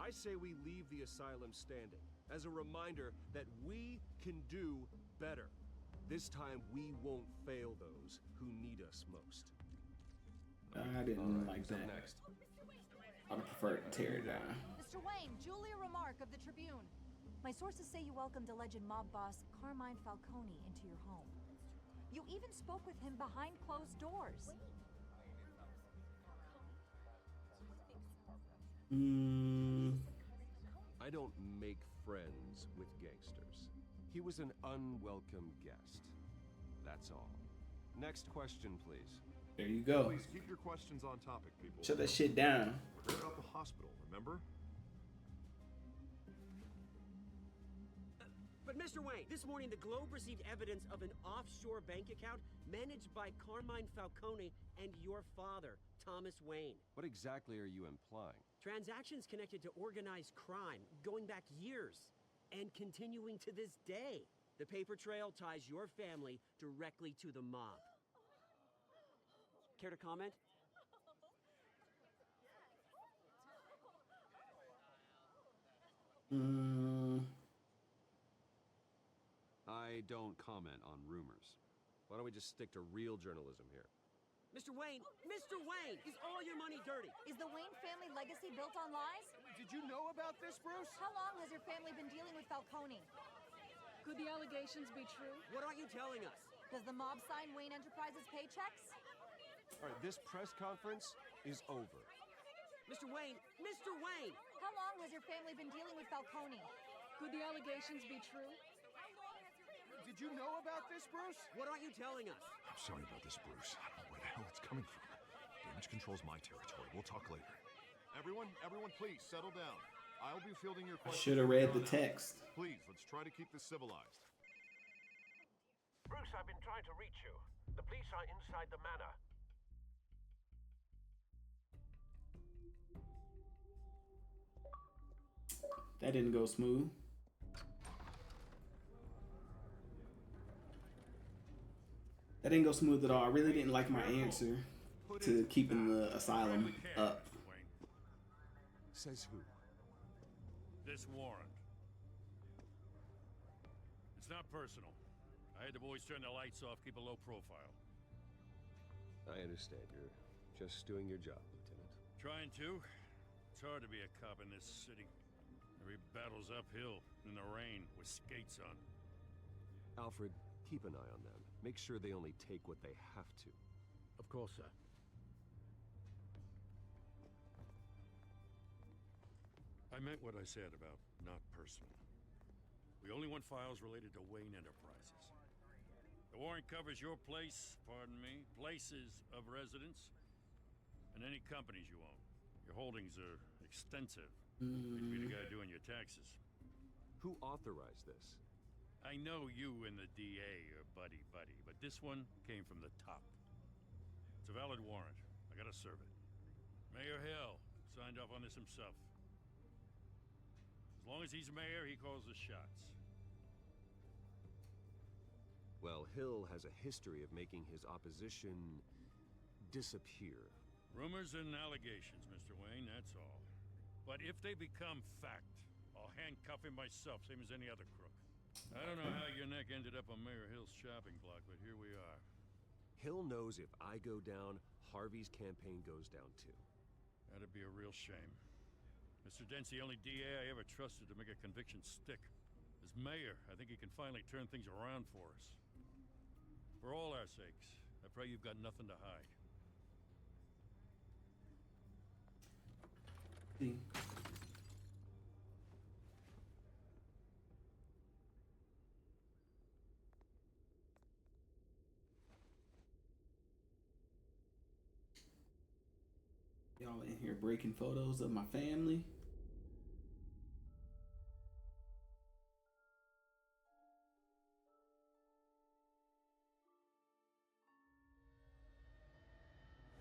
I say we leave the asylum standing as a reminder that we can do better. This time we won't fail those who need us most. I didn't like that. Next. I would prefer to tear it down. Mr. Wayne, Julia Remark of the Tribune. My sources say you welcomed alleged mob boss Carmine Falcone into your home. You even spoke with him behind closed doors. I don't make friends with gangsters. He was an unwelcome guest. That's all. Next question, please. There you go. Please keep your questions on topic, people. Shut that shit down. We're here about the hospital, remember? But Mr. Wayne, this morning the Globe received evidence of an offshore bank account managed by Carmine Falcone and your father, Thomas Wayne. What exactly are you implying? Transactions connected to organized crime, going back years, and continuing to this day. The paper trail ties your family directly to the mob. Care to comment? I don't comment on rumors. Why don't we just stick to real journalism here? Mr. Wayne, is all your money dirty? Is the Wayne family legacy built on lies? Did you know about this, Bruce? How long has your family been dealing with Falcone? Could the allegations be true? What aren't you telling us? Does the mob sign Wayne Enterprises paychecks? All right, this press conference is over. Mr. Wayne! How long has your family been dealing with Falcone? Could the allegations be true? Did you know about this, Bruce? What aren't you telling us? I'm sorry about this, Bruce. I don't know where the hell it's coming from. Damage control's my territory. We'll talk later. Everyone, please settle down. I'll be fielding your I questions. should have read the text. Please, let's try to keep this civilized. Bruce, I've been trying to reach you. The police are inside the manor. That didn't go smooth. That didn't go smooth at all. I really didn't like my answer to keeping the asylum up. Says who? This warrant. It's not personal. I had the boys turn the lights off, keep a low profile. I understand. You're just doing your job, Lieutenant. Trying to. It's hard to be a cop in this city. Every battle's uphill, in the rain, with skates on. Alfred, keep an eye on them. Make sure they only take what they have to. Of course, sir. I meant what I said about not personal. We only want files related to Wayne Enterprises. The warrant covers your place, pardon me, places of residence, and any companies you own. Your holdings are extensive. You'd be the guy doing your taxes. Who authorized this? I know you and the DA are buddy-buddy, but this one came from the top. It's a valid warrant. I gotta serve it. Mayor Hill signed off on this himself. As long as he's mayor, he calls the shots. Well, Hill has a history of making his opposition disappear. Rumors and allegations, Mr. Wayne, that's all. But if they become fact, I'll handcuff him myself, same as any other crook. I don't know how your neck ended up on Mayor Hill's shopping block, but here we are. Hill knows if I go down, Harvey's campaign goes down too. That'd be a real shame. Mr. Dent's the only DA I ever trusted to make a conviction stick. As mayor, I think he can finally turn things around for us. For all our sakes, I pray you've got nothing to hide. Y'all in here breaking photos of my family.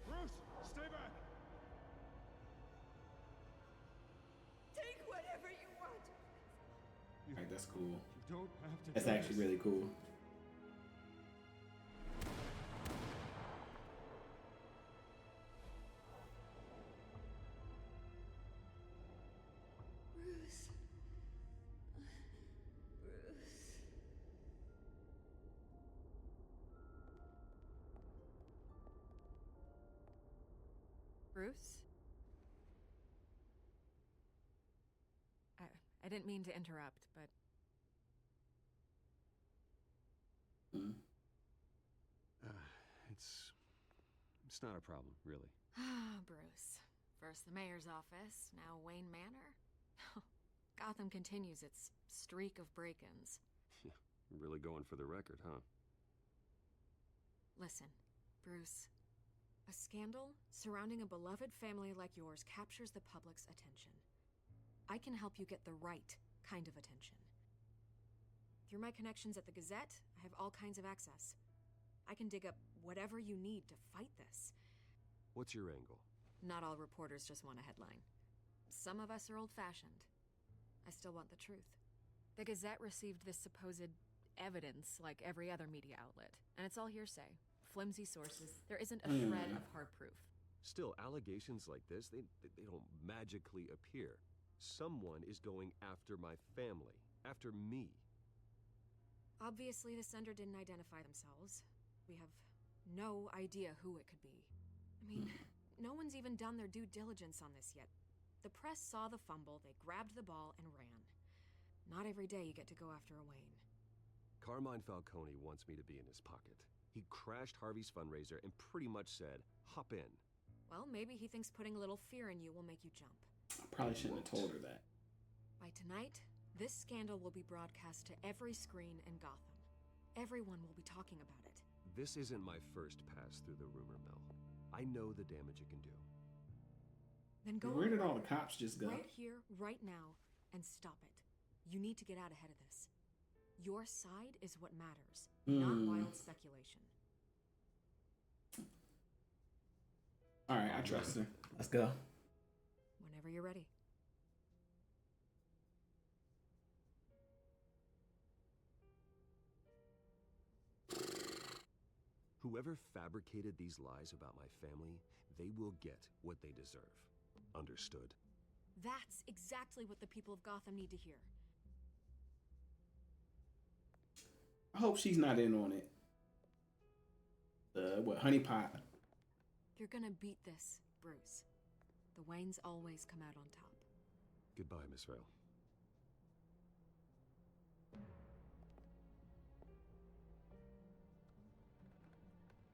Bruce, stay back! Take whatever you want. Alright, that's cool. You don't have to. That's actually really cool. Bruce. Bruce? I didn't mean to interrupt, but... It's not a problem, really. Ah, Bruce. First the mayor's office, now Wayne Manor. Gotham continues its streak of break-ins. Really going for the record, huh? Listen, Bruce. A scandal surrounding a beloved family like yours captures the public's attention. I can help you get the right kind of attention. Through my connections at the Gazette, I have all kinds of access. I can dig up whatever you need to fight this. What's your angle? Not all reporters just want a headline. Some of us are old-fashioned. I still want the truth. The Gazette received this supposed evidence like every other media outlet, and it's all hearsay. Flimsy sources. There isn't a shred of hard proof. Still, allegations like this, they don't magically appear. Someone is going after my family, after me. Obviously, the sender didn't identify themselves. We have no idea who it could be. I mean, no one's even done their due diligence on this yet. The press saw the fumble, they grabbed the ball, and ran. Not every day you get to go after a Wayne. Carmine Falcone wants me to be in his pocket. He crashed Harvey's fundraiser and pretty much said, hop in. Well, maybe he thinks putting a little fear in you will make you jump. I probably shouldn't have told her that. By tonight, this scandal will be broadcast to every screen in Gotham. Everyone will be talking about it. This isn't my first pass through the rumor mill. I know the damage it can do. Then go Where did all the cops just go? Right here, right now, and stop it. You need to get out ahead of this. Your side is what matters, not wild speculation. All right, I trust her. Let's go. Whenever you're ready. Whoever fabricated these lies about my family, they will get what they deserve. Understood? That's exactly what the people of Gotham need to hear. I hope she's not in on it. What, honeypot? You're gonna beat this, Bruce. The Waynes always come out on top. Goodbye, Miss Vale.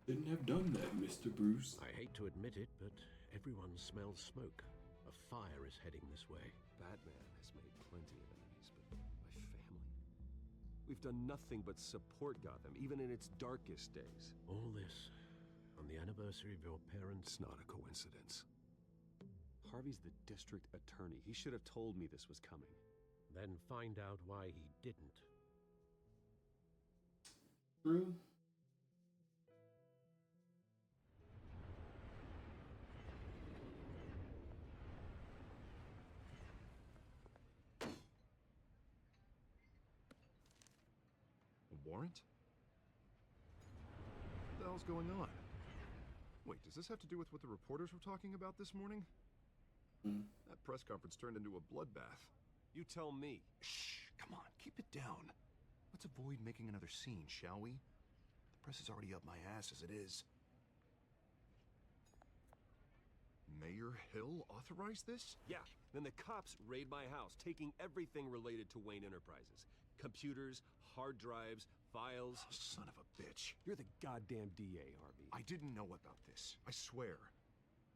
Shouldn't have done that, Mr. Bruce. I hate to admit it, but everyone smells smoke. A fire is heading this way. Batman has made plenty of enemies, but my family? We've done nothing but support Gotham, even in its darkest days. All this on the anniversary of your parents' It's not a coincidence. Harvey's the district attorney. He should have told me this was coming. Then find out why he didn't. True. Warrant? What the hell's going on? Wait, does this have to do with what the reporters were talking about this morning? That press conference turned into a bloodbath. You tell me. Shh, come on, keep it down. Let's avoid making another scene, shall we? The press is already up my ass as it is. Mayor Hill authorized this? Yeah, then the cops raid my house, taking everything related to Wayne Enterprises. Computers, hard drives, files. Oh, son of a bitch. You're the goddamn DA, Harvey. I didn't know about this. I swear.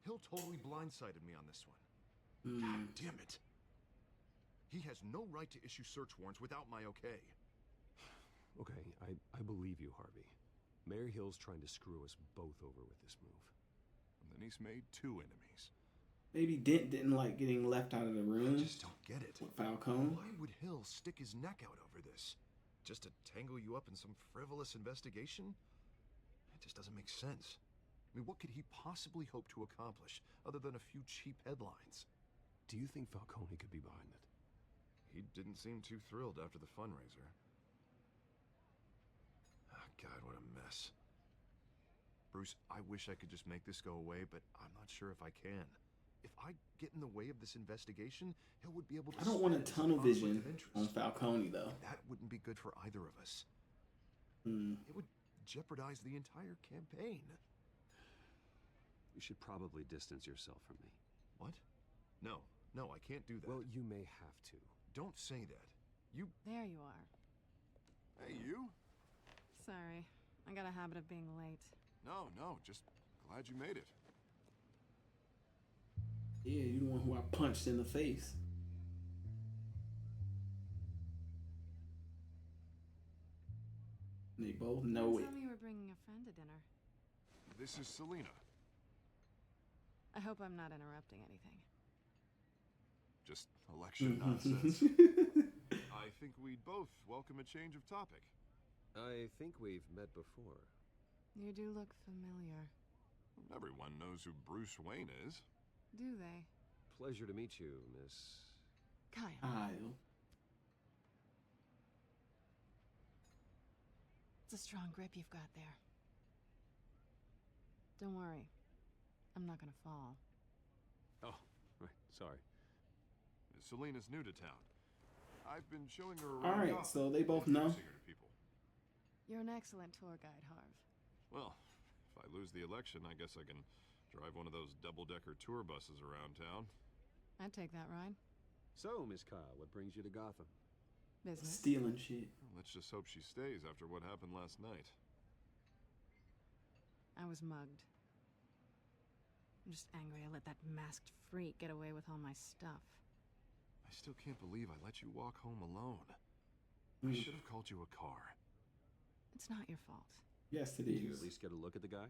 Hill totally blindsided me on this one. God damn it. He has no right to issue search warrants without my okay. Okay, I believe you, Harvey. Mayor Hill's trying to screw us both over with this move. And then he's made two enemies. Maybe Dent didn't like getting left out of the room. I just don't get it. With Falcone. Why would Hill stick his neck out over this? Just to tangle you up in some frivolous investigation? That just doesn't make sense. I mean, what could he possibly hope to accomplish other than a few cheap headlines? Do you think Falcone could be behind it? He didn't seem too thrilled after the fundraiser. Oh, God, what a mess. Bruce, I wish I could just make this go away, but I'm not sure if I can. If I get in the way of this investigation, Hill would be able to... I don't want a tunnel vision on Falcone, though. That wouldn't be good for either of us. It would jeopardize the entire campaign. You should probably distance yourself from me. What? No, I can't do that. Well, you may have to. Don't say that. You... There you are. Hey, you? Sorry. I got a habit of being late. No, just glad you made it. Yeah, you the one who I punched in the face. They both know it. Tell me you were bringing a friend to dinner. This is Selena. I hope I'm not interrupting anything. Just election nonsense. I think we'd both welcome a change of topic. I think we've met before. You do look familiar. Everyone knows who Bruce Wayne is. Do they? Pleasure to meet you, Miss... Kyle. It's a strong grip you've got there. Don't worry. I'm not gonna fall. Oh, right. Sorry. Selena's new to town. I've been showing her All around. right, Gotham, so they both know. introducing her to people. You're an excellent tour guide, Harv. Well, if I lose the election, I guess I can drive one of those double-decker tour buses around town. I'd take that ride. So, Miss Kyle, what brings you to Gotham? Business. Stealing shit. Well, let's just hope she stays after what happened last night. I was mugged. I'm just angry I let that masked freak get away with all my stuff. I still can't believe I let you walk home alone. I should have called you a car. It's not your fault. Yes, it Did you is. at least get a look at the guy?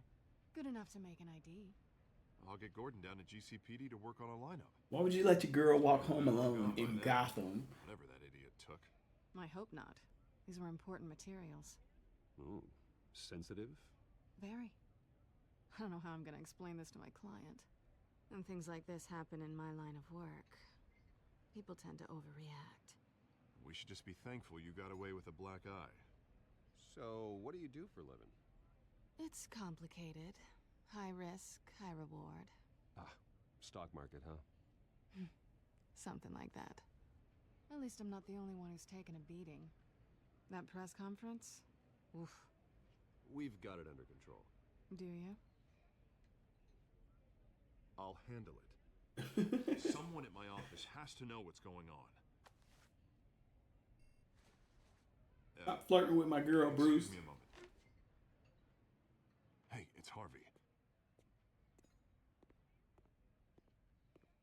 Good enough to make an ID. I'll get Gordon down to GCPD to work on a lineup. Why would you let your girl walk home alone in Gotham? Whatever that idiot took. I hope not. These were important materials. Ooh, sensitive? Very. I don't know how I'm gonna explain this to my client. When things like this happen in my line of work, people tend to overreact. We should just be thankful you got away with a black eye. So, what do you do for a living? It's complicated. High risk, high reward. Ah, stock market, huh? Something like that. At least I'm not the only one who's taken a beating. That press conference? Oof. We've got it under control. Do you? I'll handle it. Someone at my office has to know what's going on. Stop flirting with my girl, Bruce. Excuse me a moment. Hey, it's Harvey.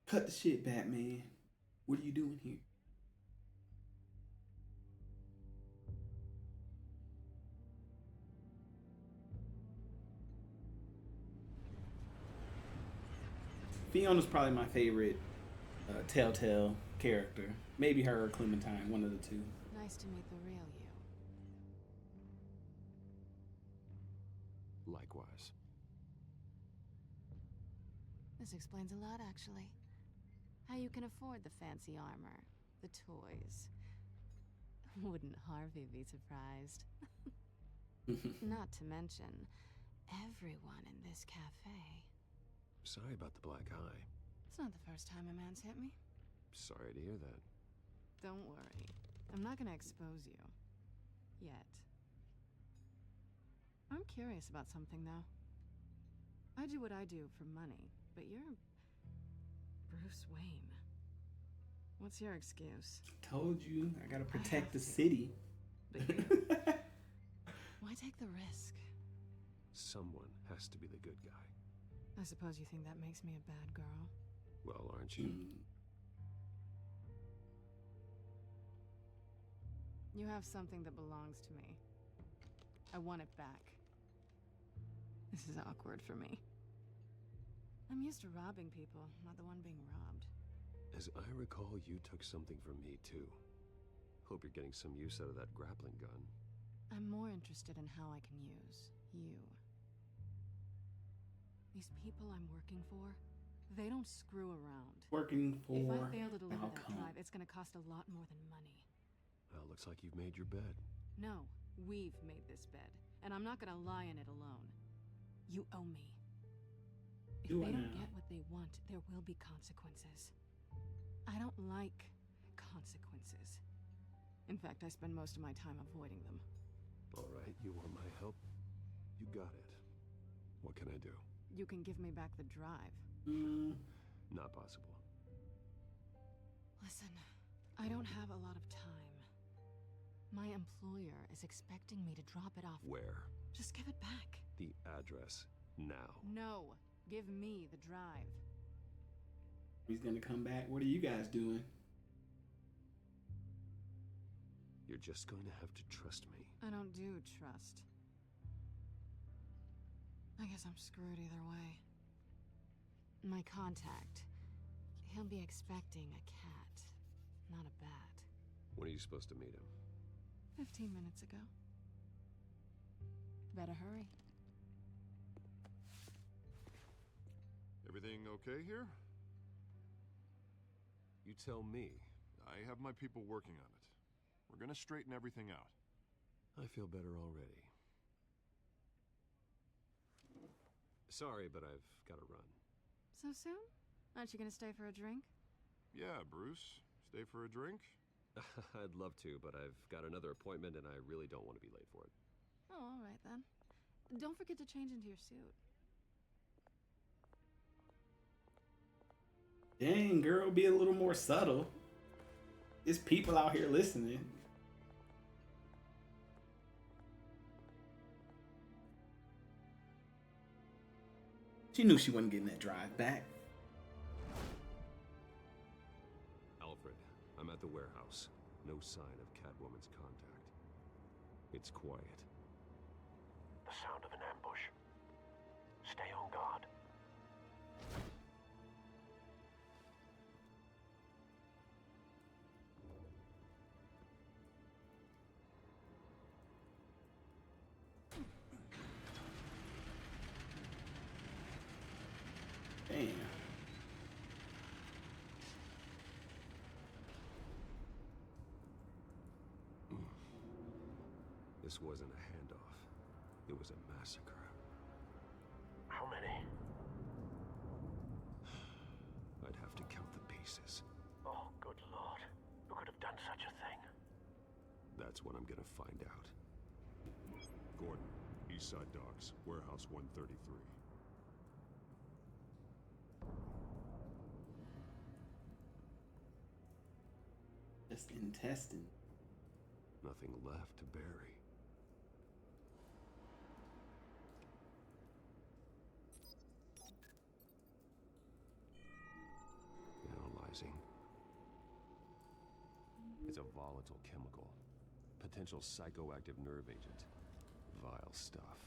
Cut the shit, Batman. What are you doing here? Fiona's probably my favorite Telltale character. Maybe her or Clementine, one of the two. Nice to meet the real you. Likewise. This explains a lot, actually. How you can afford the fancy armor, the toys. Wouldn't Harvey be surprised? Not to mention, everyone in this cafe. Sorry about the black eye. It's not the first time a man's hit me. Sorry to hear that. Don't worry. I'm not gonna expose you. Yet. I'm curious about something, though. I do what I do for money, but you're... Bruce Wayne. What's your excuse? Told you, I gotta protect the city. But you... Why take the risk? Someone has to be the good guy. I suppose you think that makes me a bad girl. Well, aren't you? You have something that belongs to me. I want it back. This is awkward for me. I'm used to robbing people, not the one being robbed. As I recall, you took something from me, too. Hope you're getting some use out of that grappling gun. I'm more interested in how I can use you. These people I'm working for, they don't screw around. Working for If I fail to deliver that outcome. drive, it's gonna cost a lot more than money. Well, looks like you've made your bed. No, we've made this bed, and I'm not gonna lie in it alone. You owe me. If Do they I don't now? get what they want, there will be consequences. I don't like consequences. In fact, I spend most of my time avoiding them. All right, you want my help? You got it. What can I do? You can give me back the drive. Not possible. Listen, I don't have a lot of time. My employer is expecting me to drop it off. Where? Just give it back. The address. Now. No, give me the drive. He's gonna come back. What are you guys doing? You're just going to have to trust me. I don't do trust. I guess I'm screwed either way. My contact. He'll be expecting a cat, not a bat. When are you supposed to meet him? 15 minutes ago. Better hurry. Everything okay here? You tell me. I have my people working on it. We're gonna straighten everything out. I feel better already. Sorry, but I've got to run. So soon? Aren't you gonna stay for a drink? Yeah, Bruce. Stay for a drink? I'd love to, but I've got another appointment and I really don't want to be late for it. Oh, all right then. Don't forget to change into your suit. Dang, girl, be a little more subtle. There's people out here listening. She knew she wasn't getting that drive back. Alfred, I'm at the warehouse. No sign of Catwoman's contact. It's quiet. The sound of an ambush. Stay on guard. Damn. This wasn't a handoff. It was a massacre. How many? I'd have to count the pieces. Oh, good lord. Who could have done such a thing? That's what I'm gonna find out. Gordon, Eastside Docks, Warehouse 133. Just intestine. Nothing left to bury. Analyzing. It's a volatile chemical. Potential psychoactive nerve agent. Vile stuff.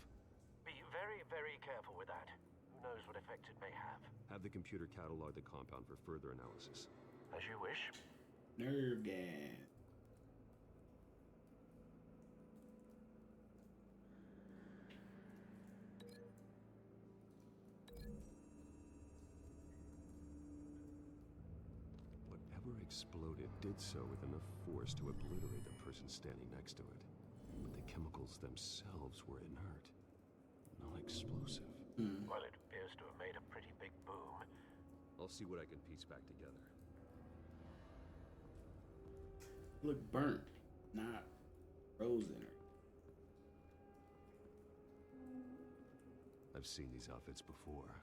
Be very, very careful with that. Who knows what effect it may have. Have the computer catalog the compound for further analysis. As you wish. Nerve gas. Whatever exploded did so with enough force to obliterate the person standing next to it. But the chemicals themselves were inert. Non-explosive. Well, it appears to have made a pretty big boom. I'll see what I can piece back together. Look burnt, not frozen. I've seen these outfits before.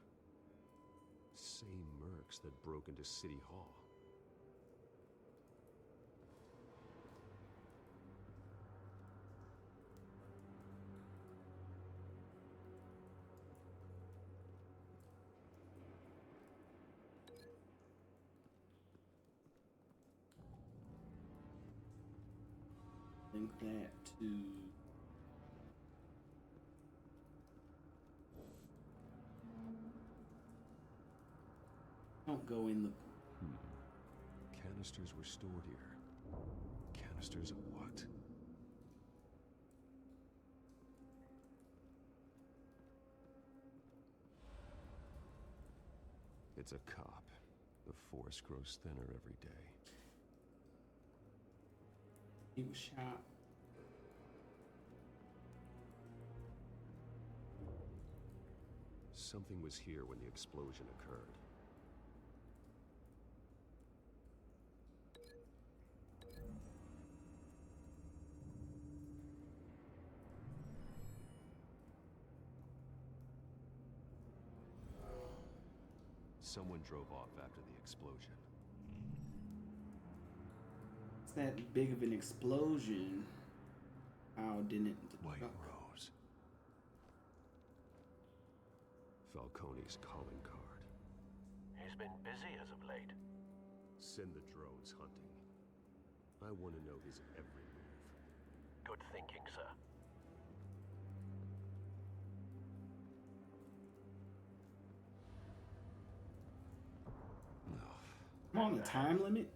Same mercs that broke into City Hall. Link that to don't go in the Canisters were stored here. Canisters of what? It's a cop. The force grows thinner every day. he was shot. Something was here when the explosion occurred. Someone drove off after the explosion. It's that big of an explosion. How didn't it? White Rose. Falcone's calling card. His He's been busy as of late. Send the drones hunting. I want to know his every move. Good thinking, sir. Come on, the time limit?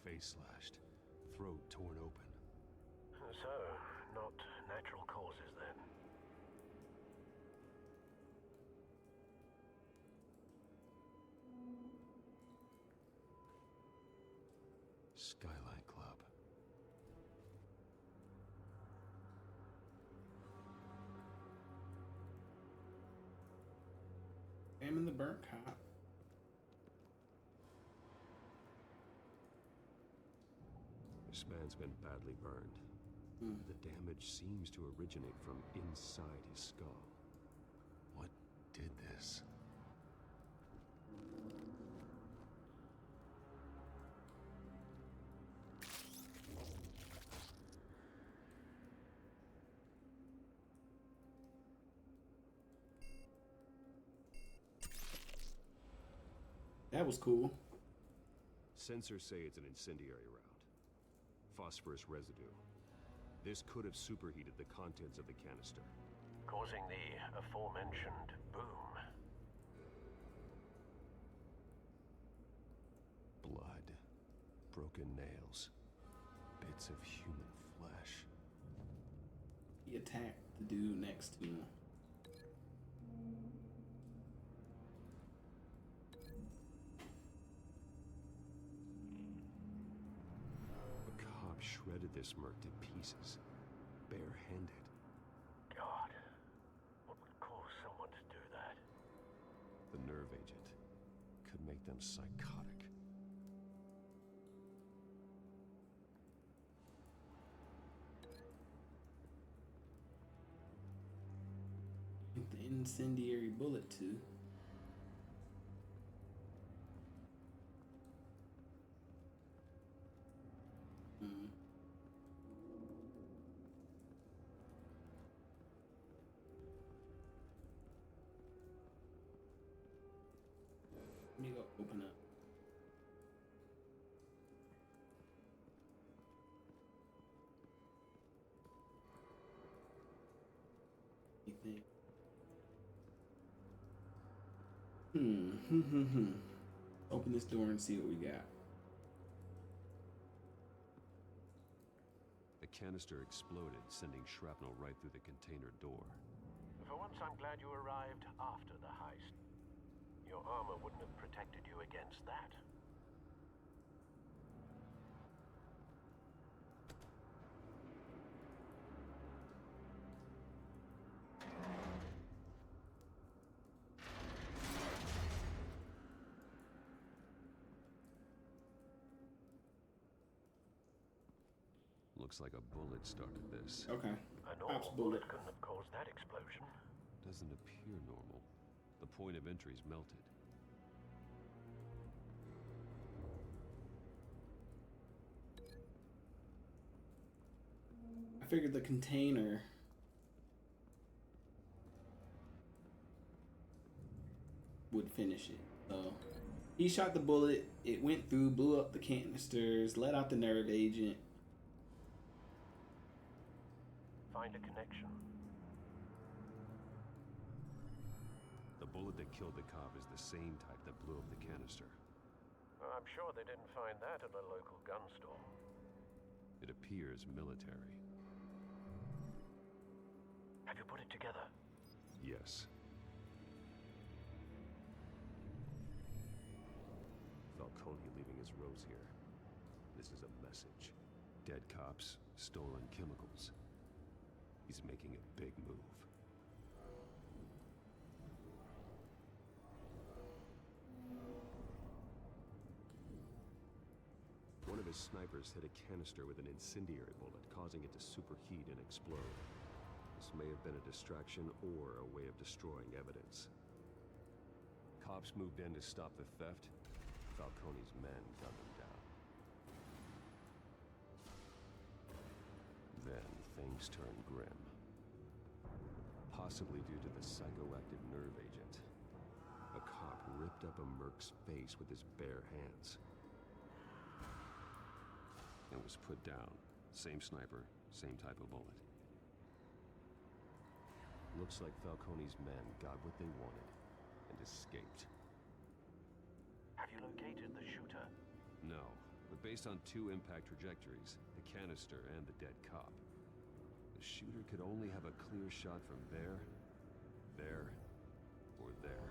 Face slashed, throat torn open. So, not natural causes then. Skyline Club. Examine the burnt cop. This man's been badly burned. The damage seems to originate from inside his skull. What did this? That was cool. Sensors say it's an incendiary round. Phosphorus residue. This could have superheated the contents of the canister, Causing the aforementioned boom. blood, broken nails, bits of human flesh. He attacked the dude next to him. A cop shredded this merc to pieces, barehanded. God, what would cause someone to do that? The nerve agent could make them psychotic. The incendiary bullet too. Let me go open up. You think? Open this door and see what we got. The canister exploded, sending shrapnel right through the container door. For once, I'm glad you arrived after the heist. Your armor wouldn't have protected you against that. Looks like a bullet started this. Okay. A normal bullet couldn't have caused that explosion. Doesn't appear normal. The point of entry's melted. I figured the container would finish it. So he shot the bullet, it went through, blew up the canisters, let out the nerve agent. Find a connection. The bullet that killed the cop is the same type that blew up the canister. I'm sure they didn't find that at a local gun store. It appears military. Have you put it together? Yes. Falcone leaving his rose here. This is a message. Dead cops, stolen chemicals. He's making a big move. One of his snipers hit a canister with an incendiary bullet, causing it to superheat and explode. This may have been a distraction or a way of destroying evidence. Cops moved in to stop the theft. Falcone's men gunned them down. Then things turned grim. possibly due to the psychoactive nerve agent. A cop ripped up a merc's face with his bare hands. And was put down. Same sniper, same type of bullet. Looks like Falcone's men got what they wanted and escaped. Have you located the shooter? No, but based on 2 impact trajectories, the canister and the dead cop, the shooter could only have a clear shot from there, or there,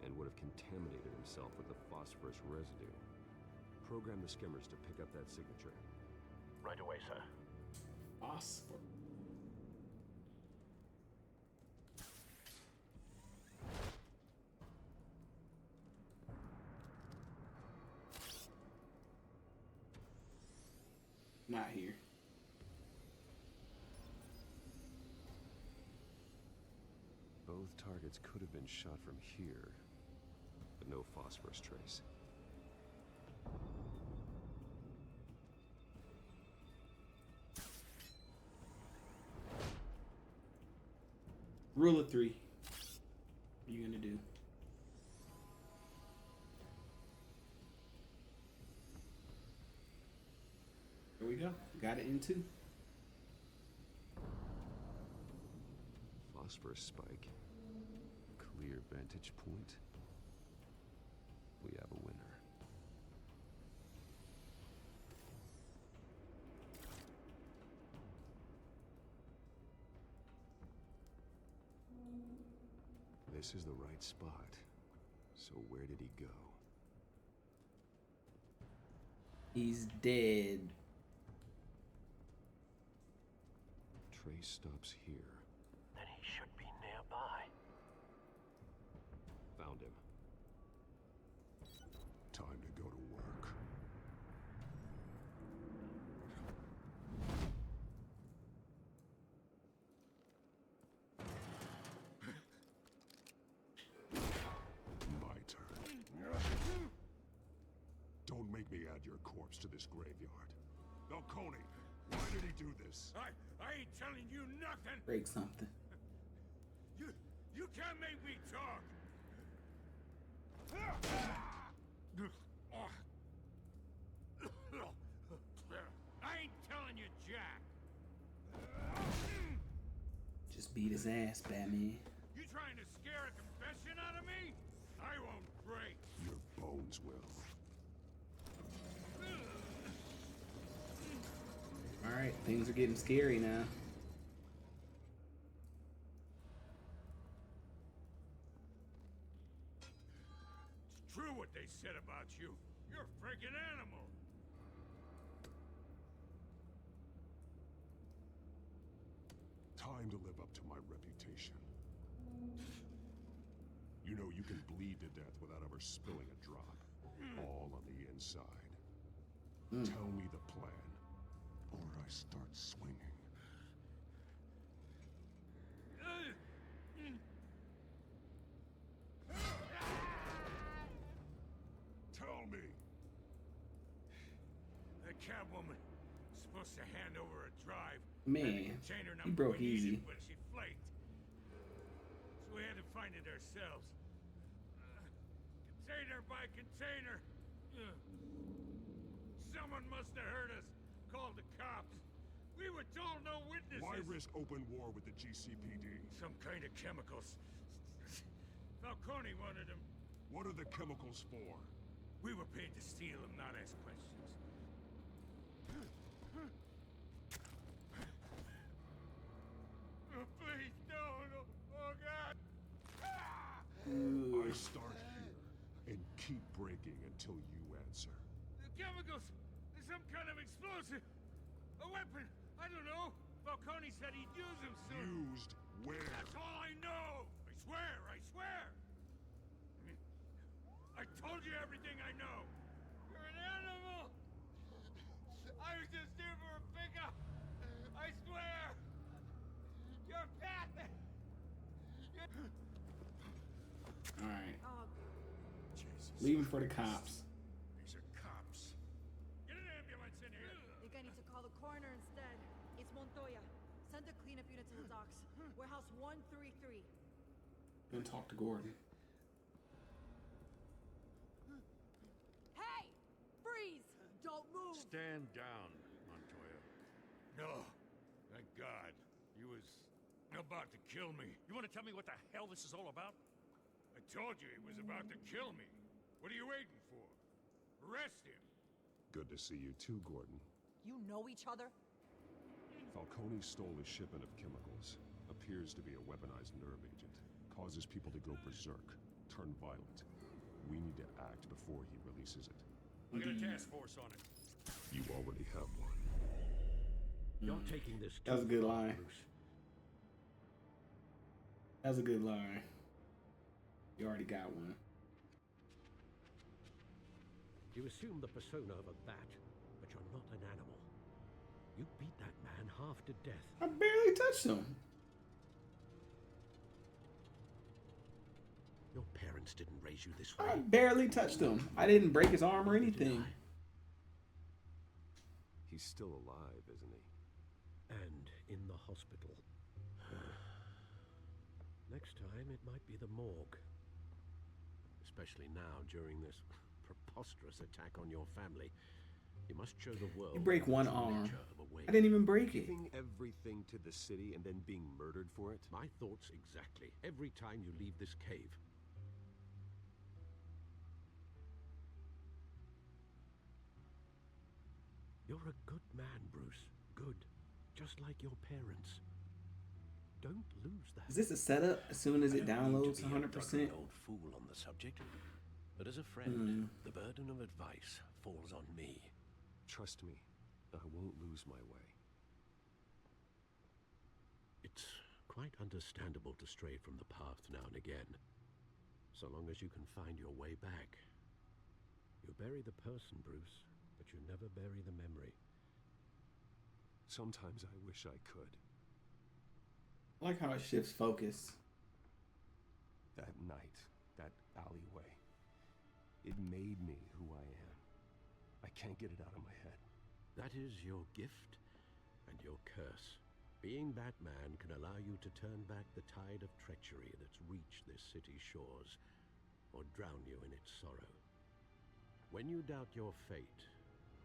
and would have contaminated himself with the phosphorus residue. Program the skimmers to pick up that signature. Right away, sir. Phosphor. Not here. Both targets could have been shot from here, but no phosphorus trace. Rule of 3. What are you gonna do? There we go. Got it in 2. Phosphorus spike. Clear vantage point. We have a winner. This is the right spot. So where did he go? He's dead. Trace stops here. Then he should be nearby. Found him. Time to go to work. My turn. Don't make me add your corpse to this graveyard. Falcone, why did he do this? I ain't telling you nothing. Break something. You can't make me talk. I ain't telling you, Jack. Just beat his ass, Batman. You trying to scare a confession out of me? I won't break. Your bones will. Alright, things are getting scary now. It's true what they said about you. You're a freaking animal. Time to live up to my reputation. You know you can bleed to death without ever spilling a drop. All on the inside. Tell me the plan, or I start swinging. Tell me. The Catwoman was supposed to hand over a drive. Man, he broke easy. But she flaked. So we had to find it ourselves. Container by container. Someone must have heard us. Called the cops. We were told no witnesses. Why risk open war with the GCPD? Some kind of chemicals. Falcone wanted them. What are the chemicals for? We were paid to steal them, not ask questions. Oh, please, no. Oh, God. I start here and keep breaking until you answer. The chemicals. There's some kind of explosive. A weapon. I don't know. Falcone said he'd use them soon. Used where? That's all I know. I swear. I told you everything I know. You're an animal. I was just here for a pickup. I swear. You're fat. Alright. Jesus. Leaving for the cops. These are cops. Get an ambulance in here. Think I need to call the coroner instead. It's Montoya. Send the cleanup unit to the docks. Warehouse 133. Gonna talk to Gordon. Hey! Freeze! Don't move! Stand down, Montoya. No. Thank God. He was about to kill me. You want to tell me what the hell this is all about? I told you he was about to kill me. What are you waiting for? Arrest him. Good to see you too, Gordon. You know each other? Falcone stole a shipment of chemicals. Appears to be a weaponized nerve agent. Causes people to go berserk, turn violent. We need to act before he releases it. I'll get a task force on it. You already have one. You're taking this too That was a good far, line. Bruce. That was a good line. You already got one. You assume the persona of a bat, but you're not an animal. You beat that man half to death. I barely touched him. Your parents didn't raise you this way. I barely touched him. I didn't break his arm or anything. He's still alive, isn't he? And in the hospital. Next time, it might be the morgue. Especially now, during this preposterous attack on your family. You must show the world. You break the one true arm. nature of a Wayne. I didn't even break it. Giving everything to the city and then being murdered for it? My thoughts exactly. Every time you leave this cave. You're a good man, Bruce. Good. Just like your parents. Don't lose that. Is this a setup as soon as it I don't mean downloads to be a 100%? doddering old fool on the subject, but as a friend, the burden of advice falls on me. Trust me, I won't lose my way. It's quite understandable to stray from the path now and again. So long as you can find your way back. You bury the person, Bruce, but you never bury the memory. Sometimes I wish I could. I like how it shifts focus. That night, that alleyway, it made me who I am. I can't get it out of my head. That is your gift and your curse. Being Batman can allow you to turn back the tide of treachery that's reached this city's shores, or drown you in its sorrow. When you doubt your fate,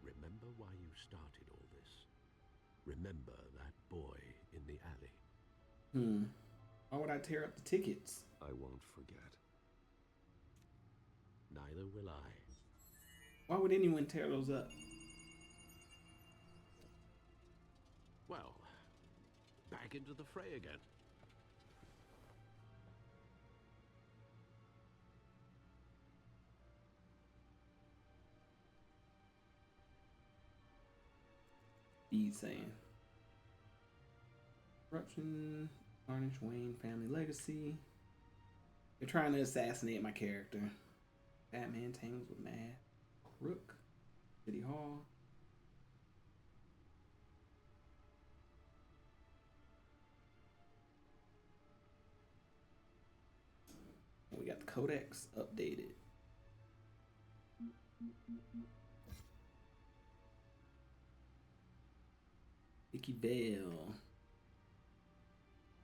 remember why you started all this. Remember that boy in the alley. Why would I tear up the tickets? I won't forget. Neither will I. Why would anyone tear those up? Well, back into the fray again. He's saying. Corruption, tarnish Wayne family legacy. They're trying to assassinate my character. Batman tangles with Mad. Rook. City Hall. We got the codex updated. Vicki Vale.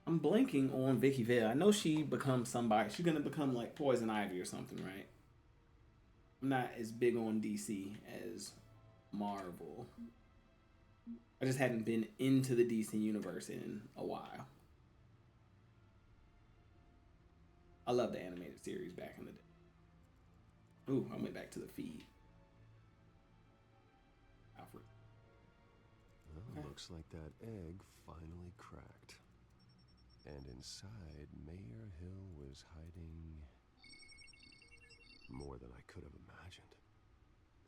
I'm blanking on Vicki Vale. I know she becomes somebody. She's gonna become like Poison Ivy or something, right? I'm not as big on DC as Marvel. I just hadn't been into the DC universe in a while. I love the animated series back in the day. Ooh, I went back to the feed. Alfred. Well, looks like that egg finally cracked. And inside, Mayor Hill was hiding more than I could have imagined.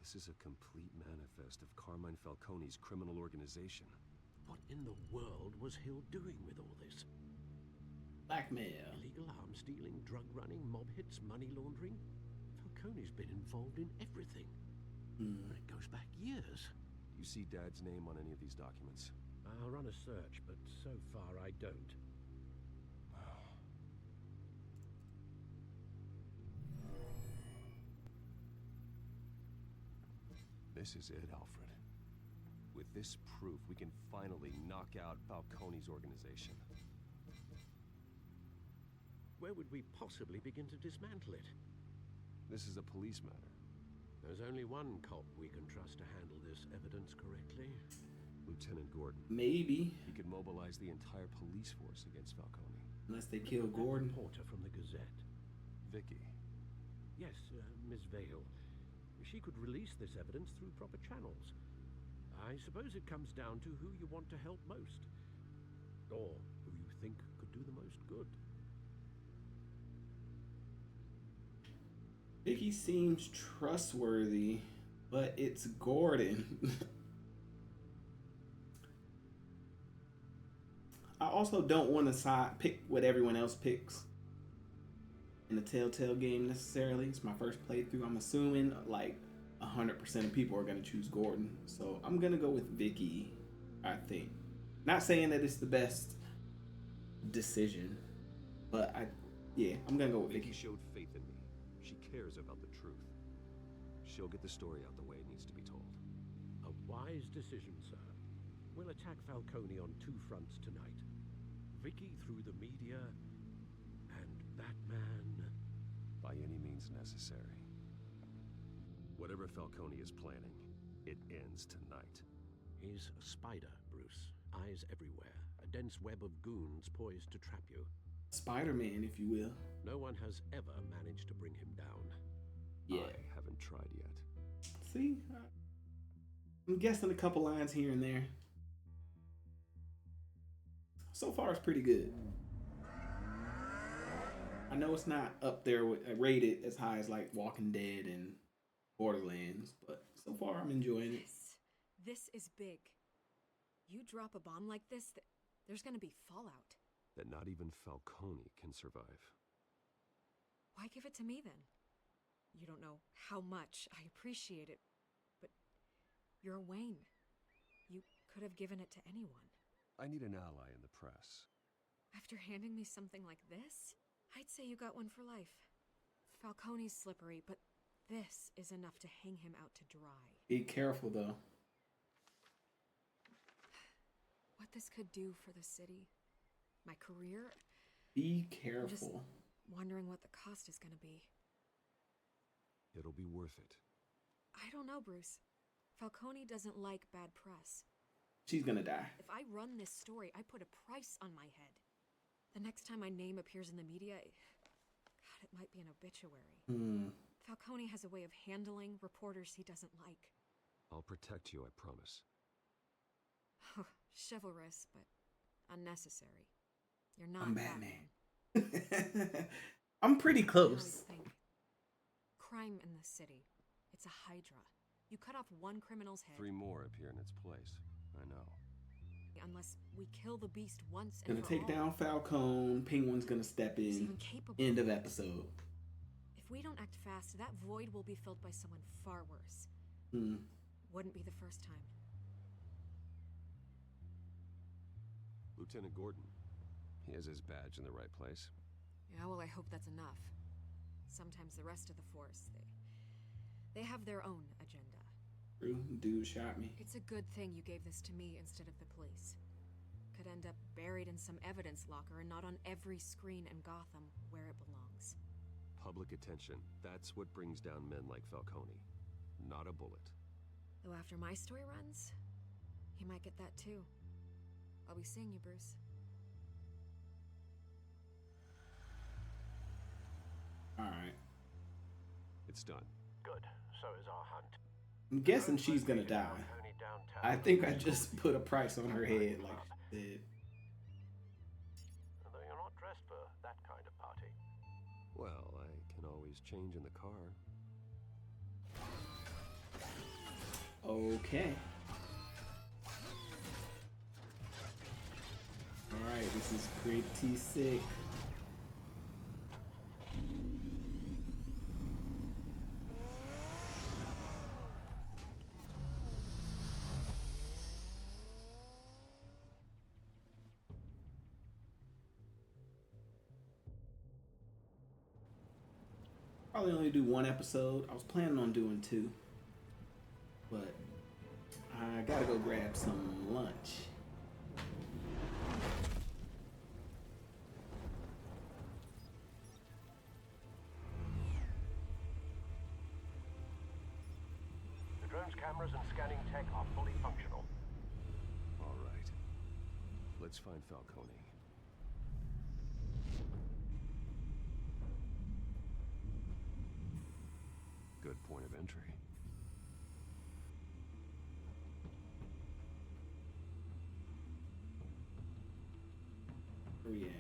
This is a complete manifest of Carmine Falcone's criminal organization. What in the world was Hill doing with all this? Blackmail. Illegal arms dealing, drug running, mob hits, money laundering. Falcone's been involved in everything. And it goes back years. Do you see Dad's name on any of these documents? I'll run a search, but so far I don't. This is it, Alfred. With this proof, we can finally knock out Falcone's organization. where would we possibly begin to dismantle it? This is a police matter. There's only one cop we can trust to handle this evidence correctly. Lieutenant Gordon. Maybe. He could mobilize the entire police force against Falcone. Unless they kill Gordon. Reporter from the Gazette. Vicki. Yes, Miss Vale. She could release this evidence through proper channels. I suppose it comes down to who you want to help most. Or who you think could do the most good. Vicki seems trustworthy, but it's Gordon. I also don't want to pick what everyone else picks in the Telltale game necessarily. It's my first playthrough. I'm assuming like 100% of people are going to choose Gordon. So I'm going to go with Vicki, I think. Not saying that it's the best decision, but I'm going to go with Vicki. Vicki showed faith in me. She cares about the truth. She'll get the story out the way it needs to be told. A wise decision, sir. We'll attack Falcone on two fronts tonight. Vicki through the media, and Batman... by any means necessary. Whatever Falcone is planning, it ends tonight. He's a spider, Bruce. Eyes everywhere. A dense web of goons poised to trap you. Spider-Man, if you will. No one has ever managed to bring him down. Yeah. I haven't tried yet. See? I'm guessing a couple lines here and there. So far, it's pretty good. I know it's not up there with rated as high as like Walking Dead and Borderlands, but so far I'm enjoying it. This is big. You drop a bomb like this, there's gonna be fallout. That not even Falcone can survive. Why give it to me then? You don't know how much I appreciate it, but you're Wayne. You could have given it to anyone. I need an ally in the press. After handing me something like this, I'd say you got one for life. Falcone's slippery, but this is enough to hang him out to dry. Be careful, though. What this could do for the city, my career. Be I'm just careful. wondering what the cost is gonna be. It'll be worth it. I don't know, Bruce. Falcone doesn't like bad press. She's gonna die. If I run this story, I put a price on my head. The next time my name appears in the media, God, it might be an obituary. Falcone has a way of handling reporters he doesn't like. I'll protect you, I promise. Chivalrous, but unnecessary. You're not I'm Batman. Batman. I'm pretty I always close. think, crime in the city. It's a hydra. You cut off one criminal's head. 3 more appear in its place. I know. Unless we kill the beast once and Gonna for take all. down Falcone. Penguin's gonna step He's in. even capable. End of episode. If we don't act fast, that void will be filled by someone far worse. Wouldn't be the first time. Lieutenant Gordon. He has his badge in the right place. Yeah, well, I hope that's enough. Sometimes the rest of the force, they have their own agenda. True. Dude shot me. It's a good thing you gave this to me instead of the police. Could end up buried in some evidence locker and not on every screen in Gotham where it belongs. Public attention. That's what brings down men like Falcone. Not a bullet. Though after my story runs, he might get that too. I'll be seeing you, Bruce. Alright. It's done. Good. So is our hunt. I'm guessing she's gonna die. Falcone downtown. I think I just put a price on her head like she did. Although you're not dressed for that kind of party. Well, I can always change in the car. Okay. Alright, this is pretty sick. Probably only do 1 episode. I was planning on doing 2. But I gotta go grab some lunch. cameras and scanning tech are fully functional. All right. Let's find Falcone. Good point of entry. Where we at?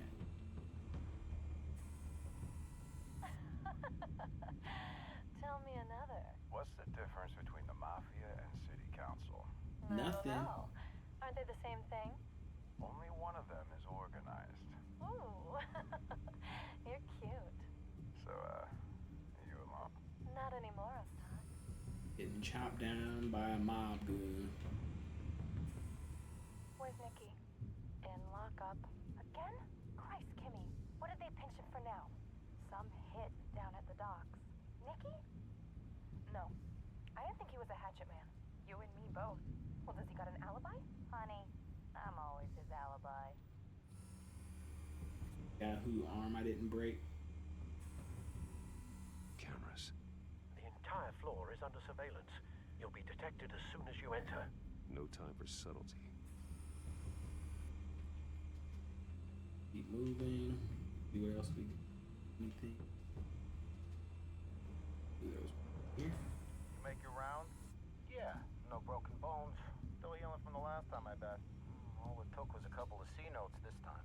Tell me another. What's the difference between the Mafia and City Council? Nothing. Oh, aren't they the same thing? Only one of them is organized. Ooh, you're cute. So, you alone? Not anymore, Ustad. Getting chopped down by a mob goon. Where's Nikki? In lockup. Again? Christ, Kimmy. What did they pinch him for now? Some hit down at the docks. Nikki? No. I didn't think he was a hatchet man. You and me both. Well, does he got an alibi? Honey, I'm always his alibi. Guy whose arm I didn't break. Cameras. The entire floor is under surveillance. You'll be detected as soon as you enter. No time for subtlety. Keep moving. See what else we get. Anything? Ooh, there was here. You make your rounds? Yeah, no broken bones. Still healing from the last time, I bet. All it took was a couple of C notes this time.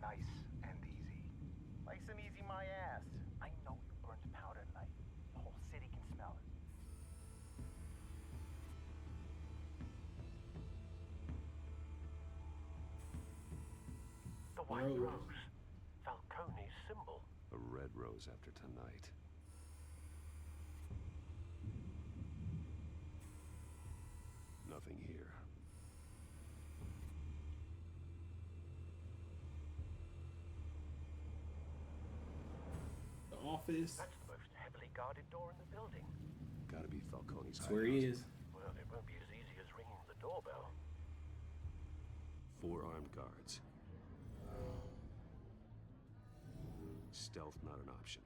Nice and easy. Nice and easy, my ass. I know you burned powder tonight. The whole city can smell it. The white Rose. rose. Falcone's symbol. A red rose after tonight. Nothing here. The office. That's the most heavily guarded door in the building. Gotta be Falcone's That's where he hideout. is. Well, it won't be as easy as ringing the doorbell. 4 armed guards. Stealth not an option.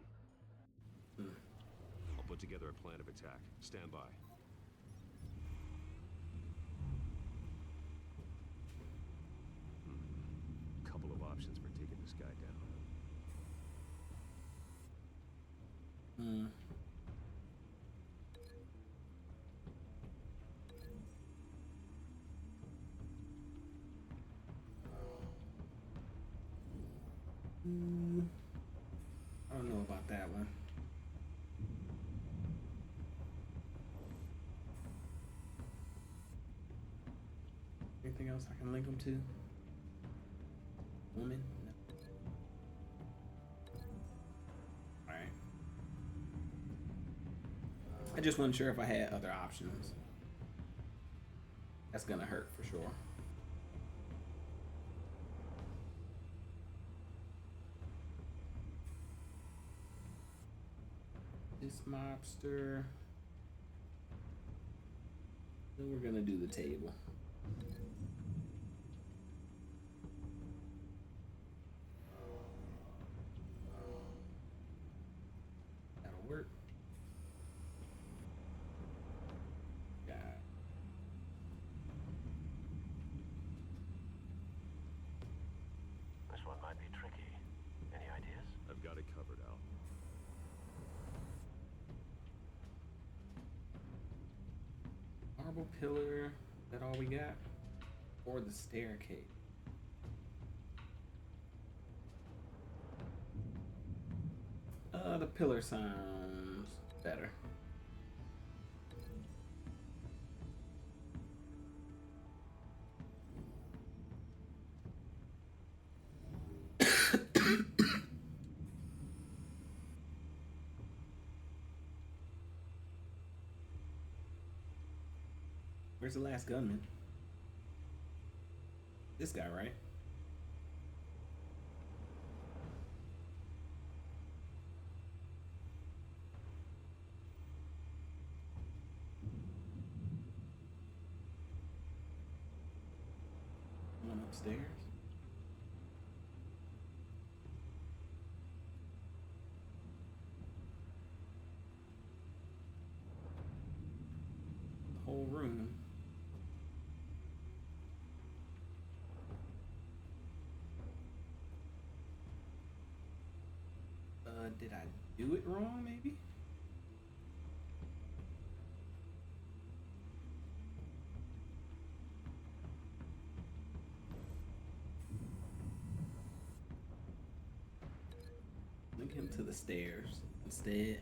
I'll put together a plan of attack. Stand by. Couple of options for taking this guy down. I don't know about that one. Anything else I can link them to? Woman? No. Alright. I just wasn't sure if I had other options. That's gonna hurt for sure. This mobster. Then we're gonna do the table. That'll work. Yeah. This one might be tricky. Any ideas? I've got it covered, Al. Marble pillar. Is that all we got? Or the staircase? The pillar sounds better. Where's the last gunman? This guy, right? One upstairs. The whole room. Did I do it wrong, maybe? Link him to the stairs instead.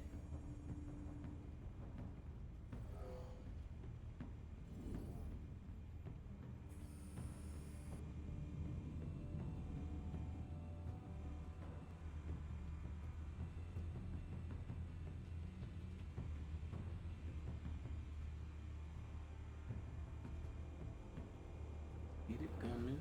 Keep it coming.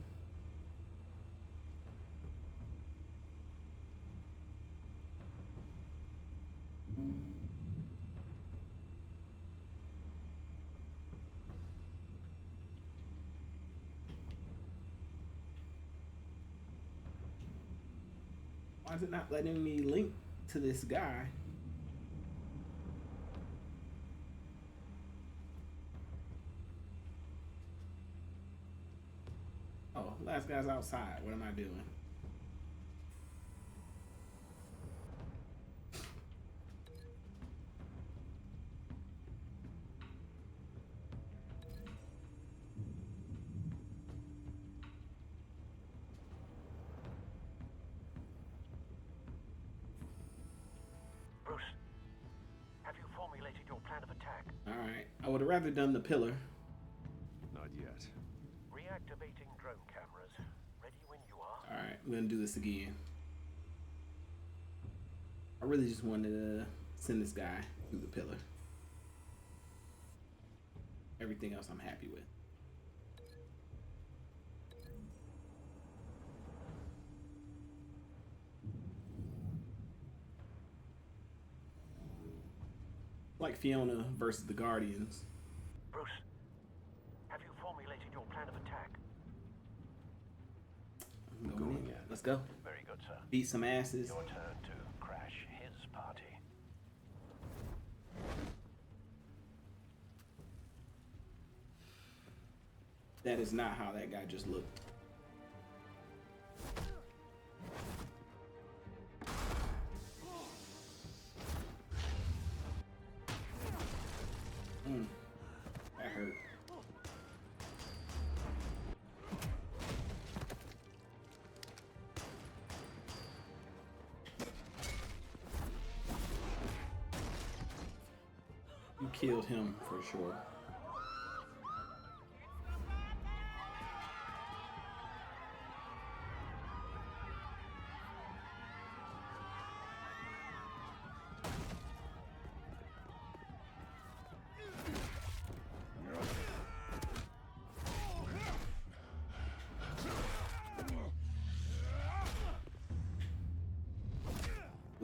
Why is it not letting me link to this guy? Oh, last guy's outside. What am I doing? Bruce, have you formulated your plan of attack? Alright. I would have rather done the pillar. Not yet. Reactivating drone cameras. Ready when you are. Alright, I'm gonna do this again. I really just wanted to send this guy through the pillar. Everything else I'm happy with. Like Fiona versus the Guardians. Bruce, have you formulated your plan of attack? I'm going in. Let's go. Very good, sir. Beat some asses. Your turn to crash his party. That is not how that guy just looked. That hurt. You killed him for sure.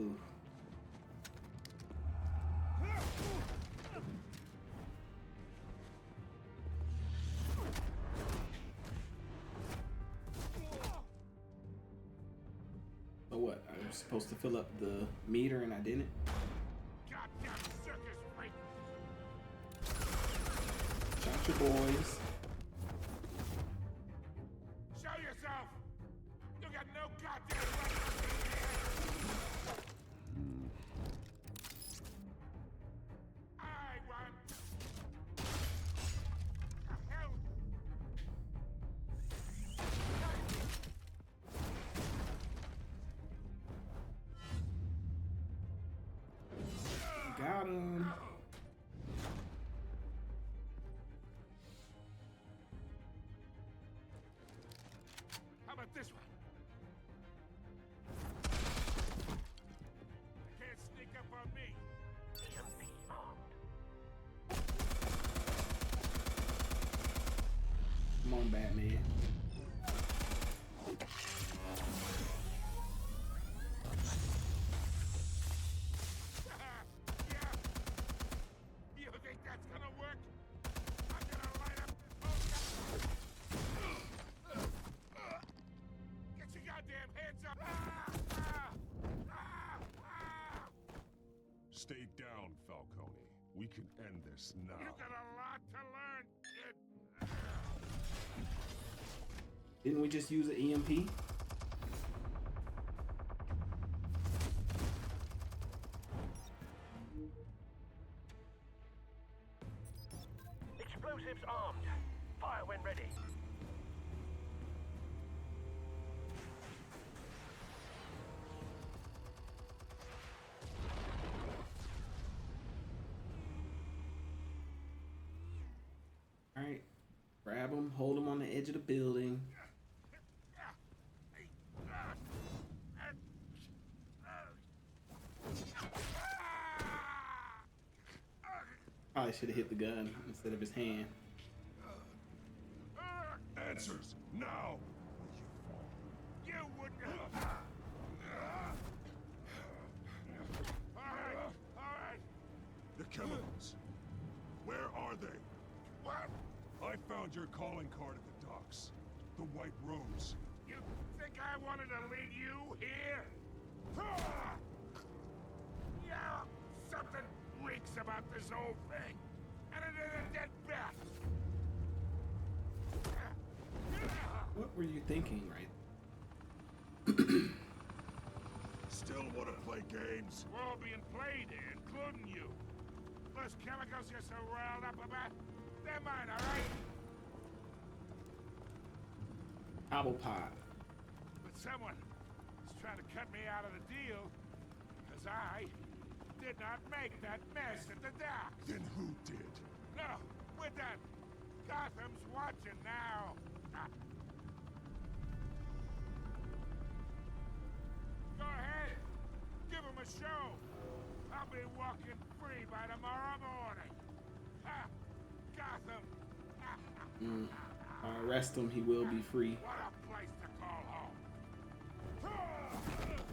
Ooh. So what? I was supposed to fill up the meter and I didn't? Goddamn circus freak! Shot your boys. Show yourself! You got no goddamn right! I won! The hell? Got him. How about this one? Can't sneak up on me. EMP armed. Come on, Batman. You think that's gonna work? I'm gonna light up this whole Get your goddamn hands up! Stay down, Falcone. We can end this now. You got a lot to learn, kid. Didn't we just use an EMP? Explosives armed. Fire when ready. All right, grab him, hold him on the edge of the building. Probably should have hit the gun instead of his hand. Answers now. You wouldn't. All right. The chemicals. Where are they? What? I found your calling card at the docks. The White Rose. You think I wanted to lead you here? Yeah, something reeks about this whole thing. And it is a dead bat. What were you thinking, right? Still want to play games? We're all being played here, including you. Those chemicals you're so riled up about, they're mine, all right? Apple pie. But someone is trying to cut me out of the deal because I did not make that mess at the docks. Then who did? No, we're done. Gotham's watching now. Go ahead. Give him a show. I'll be walking free by tomorrow morning. Ha! Gotham. If I arrest him, he will be free. What a place to call home.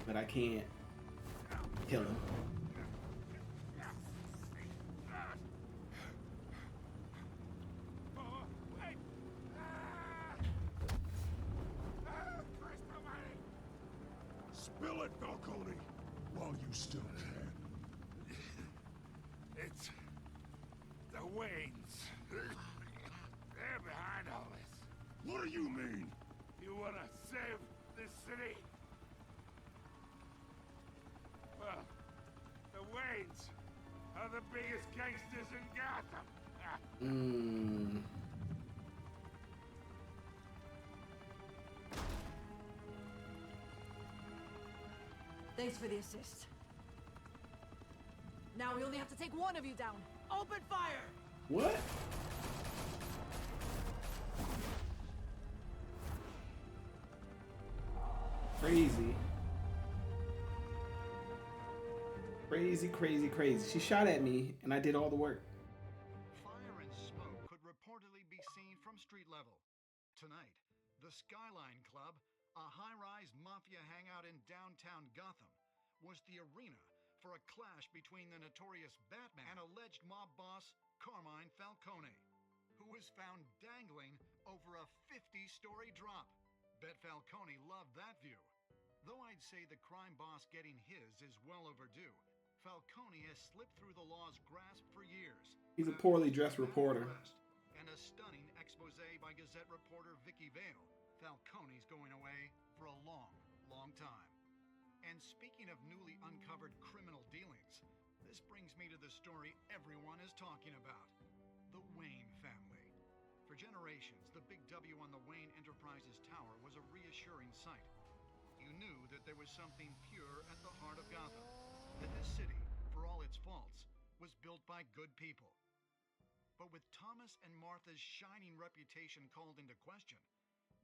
But I can't kill him. Spill it, Falcone, while you still can. It's the Waynes. They're behind all this. What do you mean? You want to save this city? Well, the Waynes are the biggest gangsters in Gotham. Thanks for the assist. Now we only have to take one of you down. Open fire! What? Crazy. Crazy, crazy, crazy. She shot at me and I did all the work. Fire and smoke could reportedly be seen from street level. Tonight, the Skyline Club, a high-rise mafia hangout in downtown Gotham, was the arena for a clash between the notorious Batman and alleged mob boss Carmine Falcone, who was found dangling over a 50-story drop. Bet Falcone loved that view. Though I'd say the crime boss getting his is well overdue, Falcone has slipped through the law's grasp for years. He's a poorly dressed reporter. And a stunning expose by Gazette reporter Vicki Vale. Falcone's going away for a long, long time. And speaking of newly uncovered criminal dealings, this brings me to the story everyone is talking about. The Wayne family. For generations, the big W on the Wayne Enterprises Tower was a reassuring sight. You knew that there was something pure at the heart of Gotham. That this city, for all its faults, was built by good people. But with Thomas and Martha's shining reputation called into question,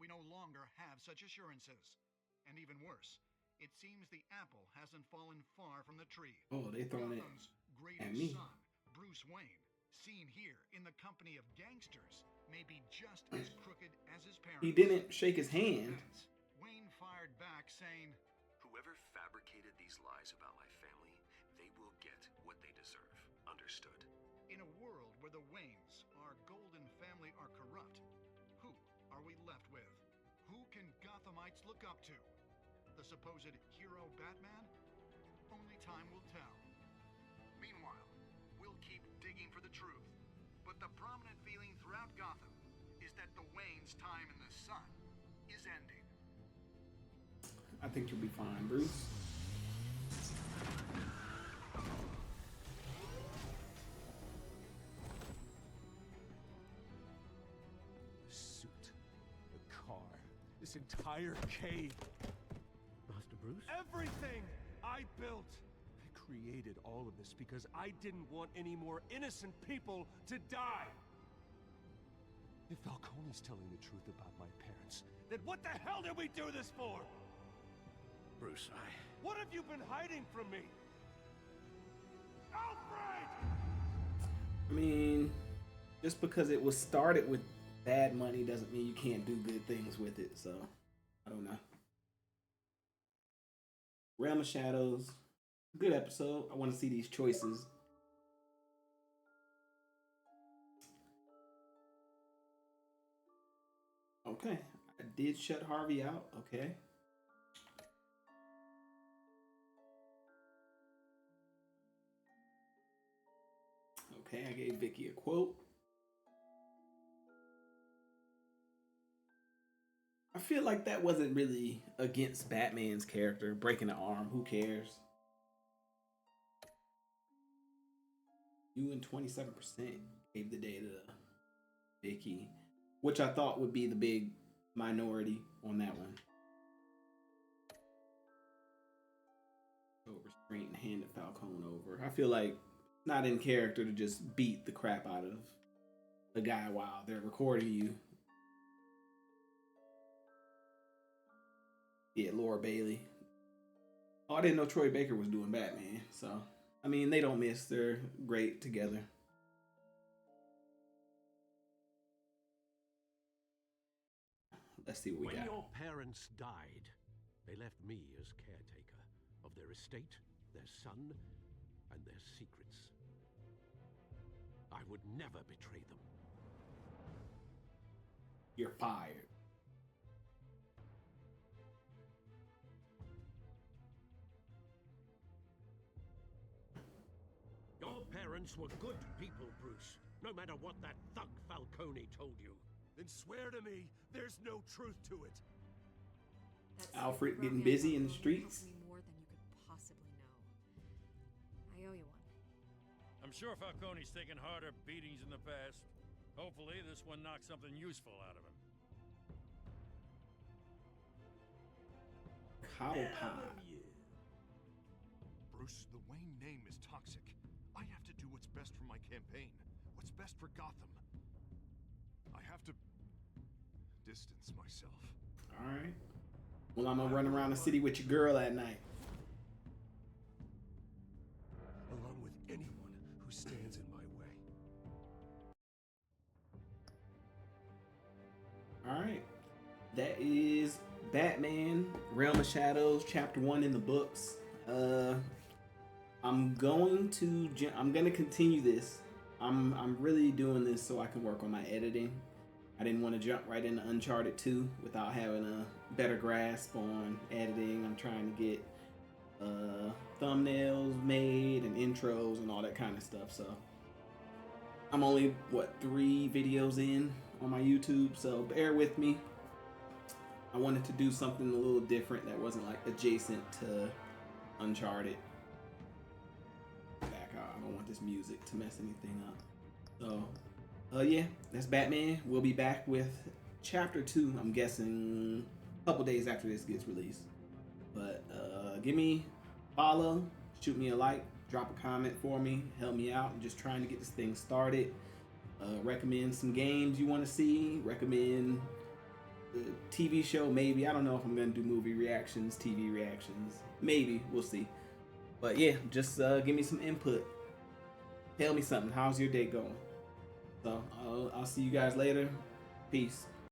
we no longer have such assurances. And even worse, it seems the apple hasn't fallen far from the tree. Oh, they throwing it Gotham's at greatest me. son, Bruce Wayne, seen here in the company of gangsters, may be just as crooked as his parents. He didn't shake his hand. Wayne fired back saying, "Whoever fabricated these lies about my family, they will get what they deserve. Understood?" in a world where the Waynes, our golden family, are corrupt, who are we left with? Who can Gothamites look up to? The supposed hero Batman? Only time will tell. Meanwhile, we'll keep digging for the truth. But the prominent feeling throughout Gotham is that the Wayne's time in the sun is ending. I think you'll be fine, Bruce. The suit, the car, this entire cave. Master Bruce? Everything I built. I created all of this because I didn't want any more innocent people to die. If Falcone's telling the truth about my parents, then what the hell did we do this for? Bruce, What have you been hiding from me? Alfred! I mean, just because it was started with bad money doesn't mean you can't do good things with it, so I don't know. Realm of Shadows, good episode. I want to see these choices. Okay, I did shut Harvey out. Okay. Okay, I gave Vicki a quote. I feel like that wasn't really against Batman's character. Breaking an arm, who cares? You and 27% gave the day to Vicki, which I thought would be the big minority on that one. So restraint and handed Falcone over. I feel like not in character to just beat the crap out of a guy while they're recording you. Yeah, Laura Bailey. Oh, I didn't know Troy Baker was doing Batman. So, I mean, they don't miss. They're great together. Let's see what we got. When your parents died, they left me as caretaker of their estate, their son, and their secrets. I would never betray them. You're fired. Your parents were good people, Bruce. No matter what that thug Falcone told you. Then swear to me there's no truth to it. Alfred getting busy in the streets. More than you could possibly know. I owe you one. I'm sure Falcone's taken harder beatings in the past. Hopefully, this one knocks something useful out of him. Cobblepot. Bruce, the Wayne name is toxic. I have to do what's best for my campaign. What's best for Gotham. I have to distance myself. Alright. Well, I'm gonna run around the city with your girl at night. Along with anyone who stands in my way. Alright. That is Batman, Realm of Shadows, Chapter 1 in the books. I'm gonna continue this. I'm really doing this so I can work on my editing. I didn't want to jump right into Uncharted 2 without having a better grasp on editing. I'm trying to get thumbnails made and intros and all that kind of stuff. So I'm only 3 videos in on my YouTube, so bear with me. I wanted to do something a little different that wasn't like adjacent to Uncharted. Back out. I don't want this music to mess anything up. So yeah, that's Batman. We'll be back with Chapter 2, I'm guessing a couple days after this gets released. But give me a follow, shoot me a like, drop a comment for me, help me out. I'm just trying to get this thing started. Recommend some games you want to see. Recommend a TV show, maybe. I don't know if I'm going to do movie reactions, TV reactions. Maybe. We'll see. But yeah, just give me some input. Tell me something. How's your day going? So I'll see you guys later. Peace.